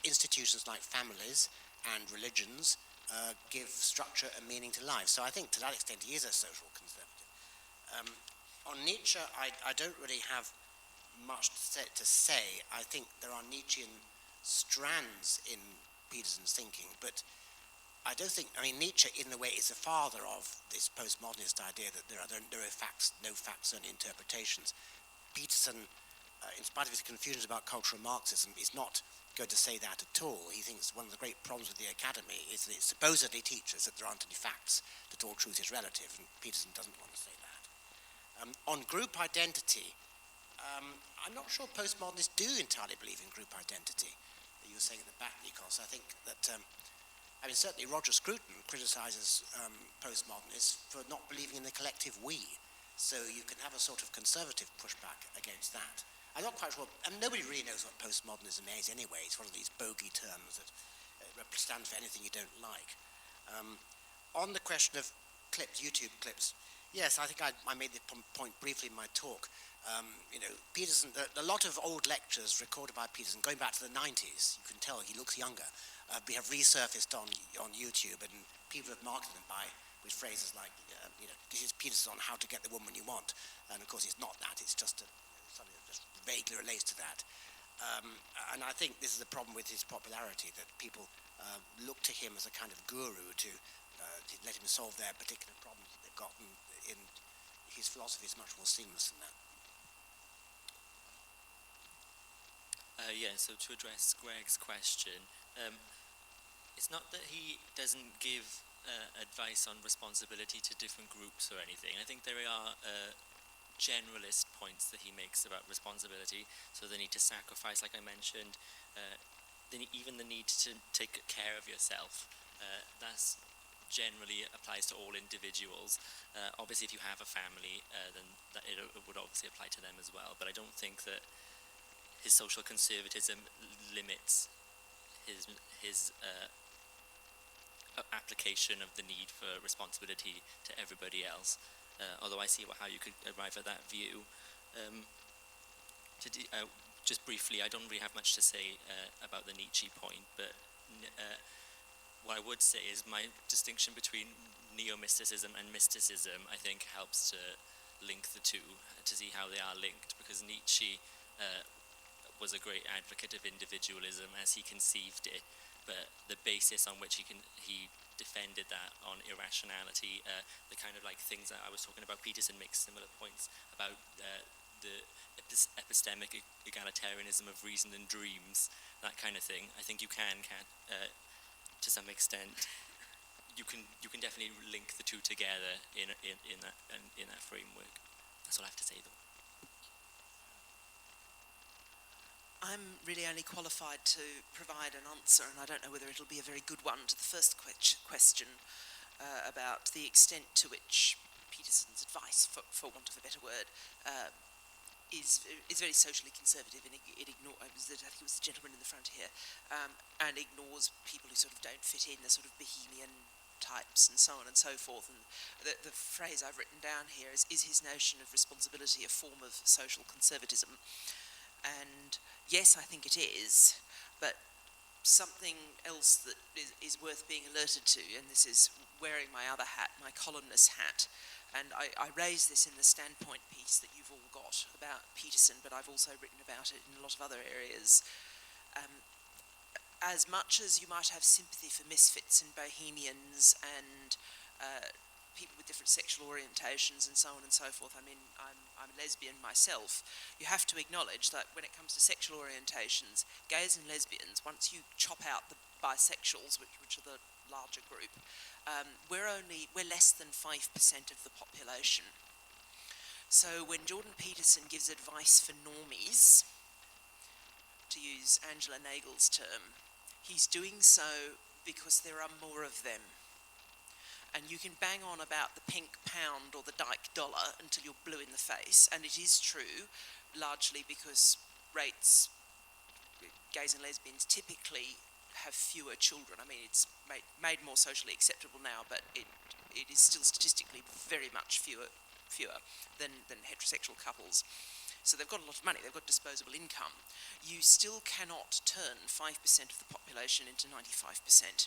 institutions like families and religions give structure and meaning to life. So I think to that extent he is a social conservative. On Nietzsche, I don't really have much to say. I think there are Nietzschean strands in Peterson's thinking, but I don't think, Nietzsche in a way is the father of this postmodernist idea that there are facts, no facts, only interpretations. Peterson, in spite of his confusions about cultural Marxism, is not going to say that at all. He thinks one of the great problems with the academy is that it supposedly teaches that there aren't any facts, that all truth is relative, and Peterson doesn't want to say that. On group identity, I'm not sure postmodernists do entirely believe in group identity. You were saying at the back, Nikos, I think that, certainly Roger Scruton criticizes postmodernists for not believing in the collective we. So you can have a sort of conservative pushback against that. I'm not quite sure, nobody really knows what postmodernism is anyway. It's one of these bogey terms that stands for anything you don't like. On the question of clips, YouTube clips, yes, I think I made the point briefly in my talk. Peterson, a lot of old lectures recorded by Peterson, going back to the 90s, you can tell he looks younger, we have resurfaced on YouTube, and people have marketed them with phrases like, this is Peterson on how to get the woman you want. And of course it's not that, it's just something that just vaguely relates to that. And I think this is the problem with his popularity, that people look to him as a kind of guru to let him solve their particular problems that they've got, in his philosophy is much more seamless than that. So to address Greg's question, it's not that he doesn't give advice on responsibility to different groups or anything. I think there are generalist points that he makes about responsibility, so the need to sacrifice, like I mentioned, even the need to take care of yourself. That's generally applies to all individuals. Obviously, if you have a family, then it would obviously apply to them as well, but I don't think that his social conservatism limits his application of the need for responsibility to everybody else. Although I see how you could arrive at that view. Just briefly, I don't really have much to say about the Nietzsche point, but what I would say is my distinction between neo-mysticism and mysticism, I think, helps to link the two, to see how they are linked, because Nietzsche was a great advocate of individualism as he conceived it, but the basis on which he defended that on irrationality, the kind of like things that I was talking about. Peterson makes similar points about the epistemic egalitarianism of reason and dreams, that kind of thing. I think you can to some extent, you can definitely link the two together in that framework. That's all I have to say, though. I'm really only qualified to provide an answer, and I don't know whether it'll be a very good one, to the first question about the extent to which Peterson's advice, for want of a better word, is very socially conservative, and it ignores, I think it was the gentleman in the front here, and ignores people who sort of don't fit in, the sort of bohemian types and so on and so forth. And the phrase I've written down here is his notion of responsibility a form of social conservatism? And yes, I think it is, but something else that is worth being alerted to, and this is wearing my other hat, my columnist hat, and I raise this in the standpoint piece that you've all got about Peterson, but I've also written about it in a lot of other areas. As much as you might have sympathy for misfits and bohemians and people with different sexual orientations and so on and so forth, I mean, I'm a lesbian myself, you have to acknowledge that when it comes to sexual orientations, gays and lesbians, once you chop out the bisexuals, which are the larger group, we're less than 5% of the population. So when Jordan Peterson gives advice for normies, to use Angela Nagel's term, he's doing so because there are more of them. And you can bang on about the pink pound or the Dyke dollar until you're blue in the face, and it is true, largely because gays and lesbians typically have fewer children. I mean, it's made more socially acceptable now, but it is still statistically very much fewer than heterosexual couples. So they've got a lot of money, they've got disposable income. You still cannot turn 5% of the population into 95%.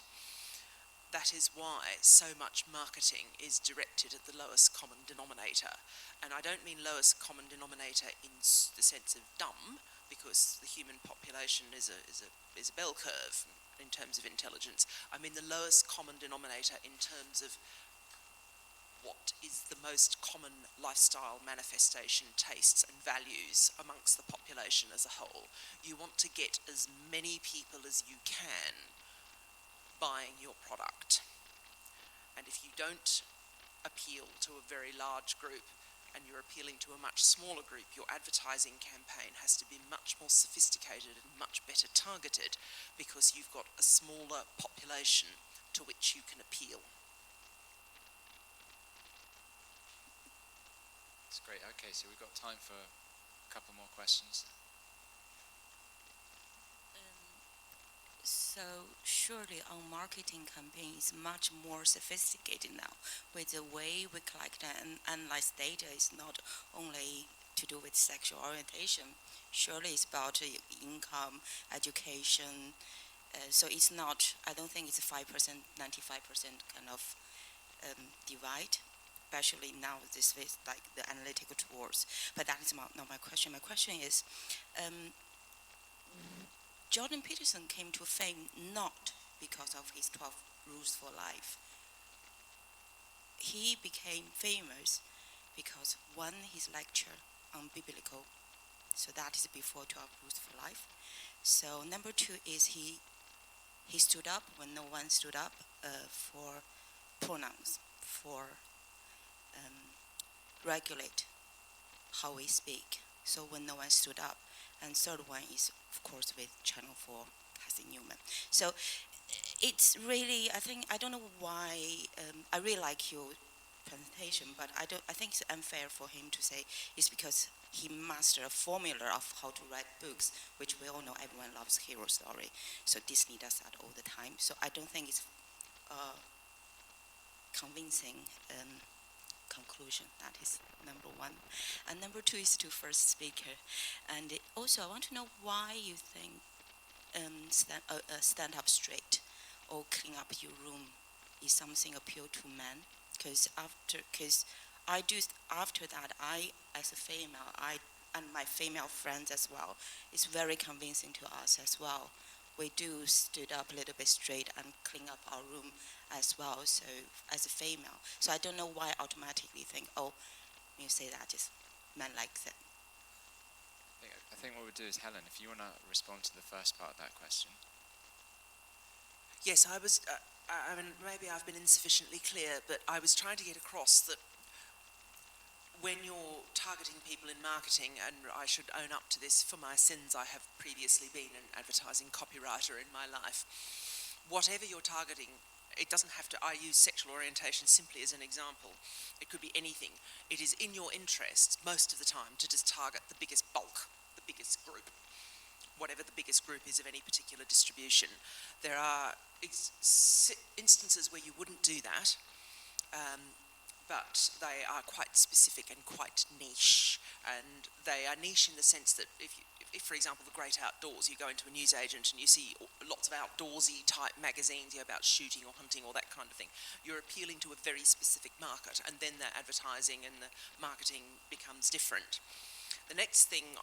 That is why so much marketing is directed at the lowest common denominator. And I don't mean lowest common denominator in the sense of dumb, because the human population is a bell curve in terms of intelligence. I mean the lowest common denominator in terms of what is the most common lifestyle manifestation, tastes and values amongst the population as a whole. You want to get as many people as you can buying your product. And if you don't appeal to a very large group and you're appealing to a much smaller group, your advertising campaign has to be much more sophisticated and much better targeted, because you've got a smaller population to which you can appeal. That's great. Okay, so we've got time for a couple more questions. So surely our marketing campaign is much more sophisticated now, with the way we collect and analyze data is not only to do with sexual orientation. Surely it's about income, education. So it's not, I don't think it's a 5%, 95% kind of divide, especially now this with like the analytical tools. But that is not my question. My question is, Jordan Peterson came to fame not because of his 12 rules for life. He became famous because one, his lecture on biblical, so that is before 12 rules for life. So number two is he stood up when no one stood up for pronouns, for regulate how we speak. So when no one stood up. And third one is, of course, with Channel 4, Cassie Newman. So it's really, I don't know why, I really like your presentation, but I think it's unfair for him to say it's because he mastered a formula of how to write books, which we all know everyone loves hero story. So Disney does that all the time. So I don't think it's convincing conclusion. That is number one. And number two is to first speaker. And also I want to know why you think stand up straight or clean up your room is something appeal to men. Because after that, I as a female, and my female friends as well, it's very convincing to us as well. We do stood up a little bit straight and clean up our room as well, so as a female. So I don't know why I automatically think, oh, when you say that, just men like that. I think what we'll do is, Helen, if you want to respond to the first part of that question. Yes, I was, I mean, maybe I've been insufficiently clear, but I was trying to get across that when you're targeting people in marketing, and I should own up to this, for my sins I have previously been an advertising copywriter in my life, whatever you're targeting it doesn't have to, I use sexual orientation simply as an example. It could be anything. It is in your interests most of the time to just target the biggest bulk, the biggest group, whatever the biggest group is of any particular distribution. There are instances where you wouldn't do that, but they are quite specific and quite niche. And they are niche in the sense that if, for example, the great outdoors, you go into a newsagent and you see lots of outdoorsy type magazines, about shooting or hunting or that kind of thing. You're appealing to a very specific market, and then the advertising and the marketing becomes different. The next thing,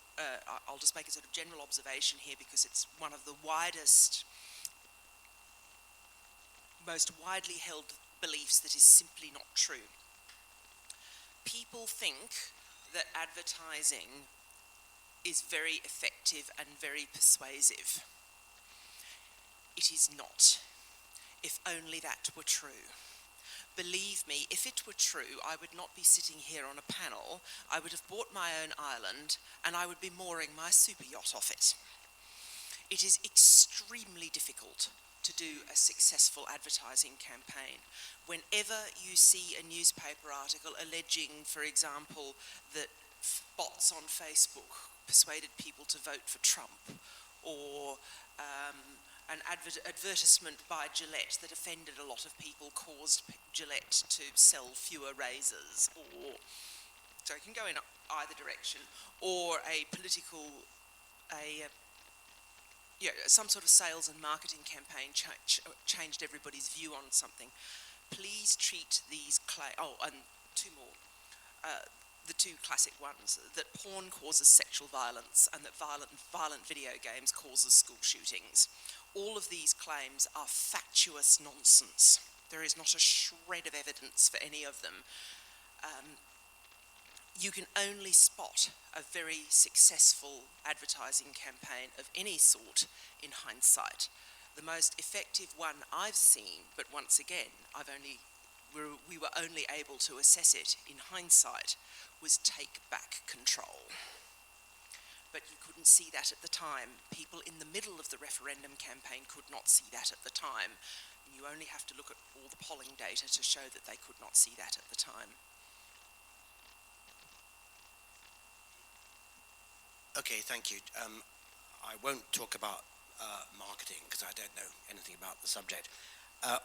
I'll just make a sort of general observation here because it's one of the widest, most widely held beliefs that is simply not true. People think that advertising is very effective and very persuasive. It is not. If only that were true. Believe me, if it were true, I would not be sitting here on a panel. I would have bought my own island and I would be mooring my super yacht off it. It is extremely difficult to do a successful advertising campaign. Whenever you see a newspaper article alleging, for example, that bots on Facebook persuaded people to vote for Trump, or an advertisement by Gillette that offended a lot of people caused Gillette to sell fewer razors, or so it can go in either direction, or a political, some sort of sales and marketing campaign changed everybody's view on something. Please treat these and two more. The two classic ones, that porn causes sexual violence and that violent video games causes school shootings. All of these claims are fatuous nonsense. There is not a shred of evidence for any of them. You can only spot a very successful advertising campaign of any sort in hindsight. The most effective one I've seen, but once again, we were only able to assess it in hindsight, was Take Back Control. But you couldn't see that at the time. People in the middle of the referendum campaign could not see that at the time. And you only have to look at all the polling data to show that they could not see that at the time. Okay, thank you. I won't talk about marketing because I don't know anything about the subject.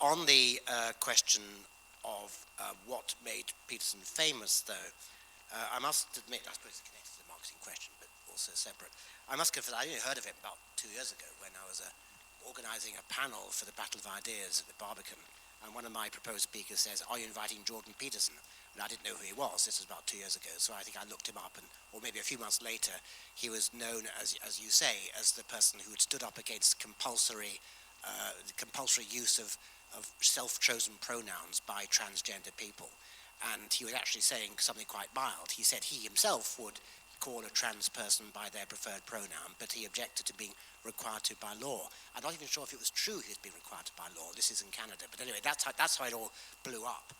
On the question of what made Peterson famous, though, I must admit, I suppose it's connected to the marketing question, but also separate. I must confess, I only heard of him about 2 years ago when I was organising a panel for the Battle of Ideas at the Barbican, and one of my proposed speakers says, "Are you inviting Jordan Peterson?" And I didn't know who he was. This was about 2 years ago, so I think I looked him up, or maybe a few months later, he was known, as you say, as the person who had stood up against compulsory use of self-chosen pronouns by transgender people. And he was actually saying something quite mild. He said he himself would call a trans person by their preferred pronoun, but he objected to being required to by law. I'm not even sure if it was true he was being required to by law. This is in Canada. But anyway, that's how it all blew up.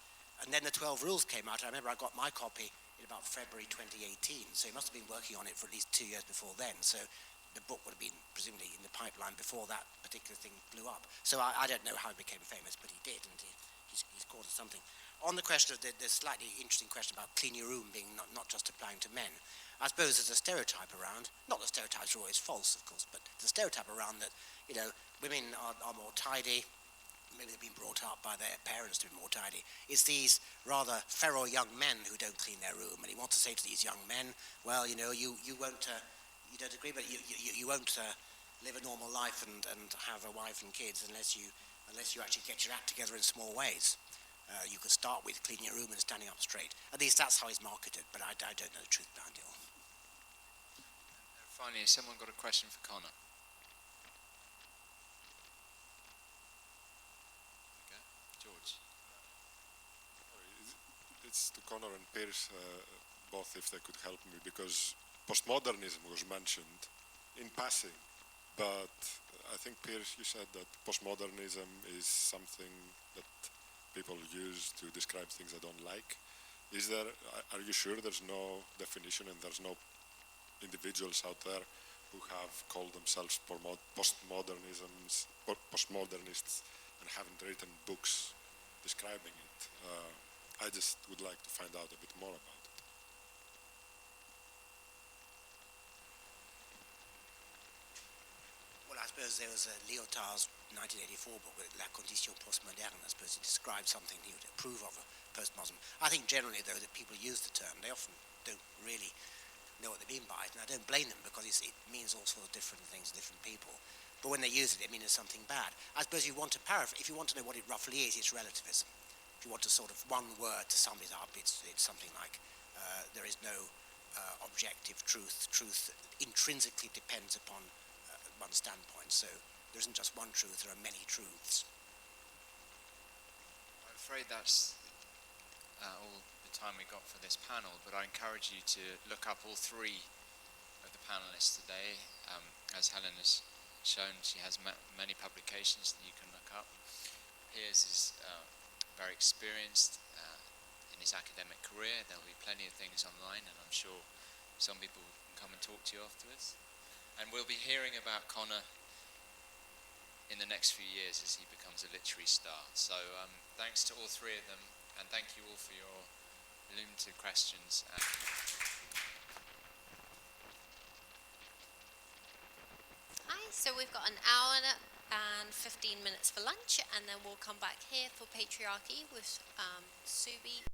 And then the 12 Rules came out. I remember I got my copy in about February 2018, so he must have been working on it for at least 2 years before then. So the book would have been presumably in the pipeline before that particular thing blew up. So I don't know how he became famous, but he did, and he's called it something. On the question of the slightly interesting question about clean your room being not just applying to men, I suppose there's a stereotype around, not that stereotypes are always false, of course, but there's a stereotype around that, women are more tidy, maybe they've been brought up by their parents to be more tidy. It's these rather feral young men who don't clean their room, and he wants to say to these young men, well, you won't, you don't agree, but you won't live a normal life and have a wife and kids unless you actually get your act together in small ways. You could start with cleaning your room and standing up straight. At least that's how he's marketed, but I don't know the truth behind it all. Finally, has someone got a question for Connor? Okay, George. It's to Connor and Pierce, both if they could help me, because postmodernism was mentioned in passing, but I think, Pierce, you said that postmodernism is something that people use to describe things they don't like. Are you sure there's no definition and there's no individuals out there who have called themselves postmodernists and haven't written books describing it. I just would like to find out a bit more about it. Well, I suppose there was Lyotard's 1984 book, La Condition Postmoderne. I suppose it describes something he would approve of postmodernism. I think generally, though, that people use the term, they often don't really know what they mean by it, and I don't blame them because it means all sorts of different things to different people. But when they use it, it means something bad. I suppose you want to paraphrase, if you want to know what it roughly is, it's relativism. If you want to sort of one word to sum it up, it's something like there is no objective truth. Truth intrinsically depends upon one standpoint. So there isn't just one truth, there are many truths. I'm afraid that's all the time we got for this panel, but I encourage you to look up all three of the panelists today. As Helen has shown, she has many publications that you can look up. Piers is very experienced in his academic career. There will be plenty of things online, and I'm sure some people can come and talk to you afterwards. And we'll be hearing about Connor in the next few years as he becomes a literary star. So thanks to all three of them, and thank you all for your illuminative questions. Hi, so we've got an hour and 15 minutes for lunch, and then we'll come back here for Patriarchy with Subi.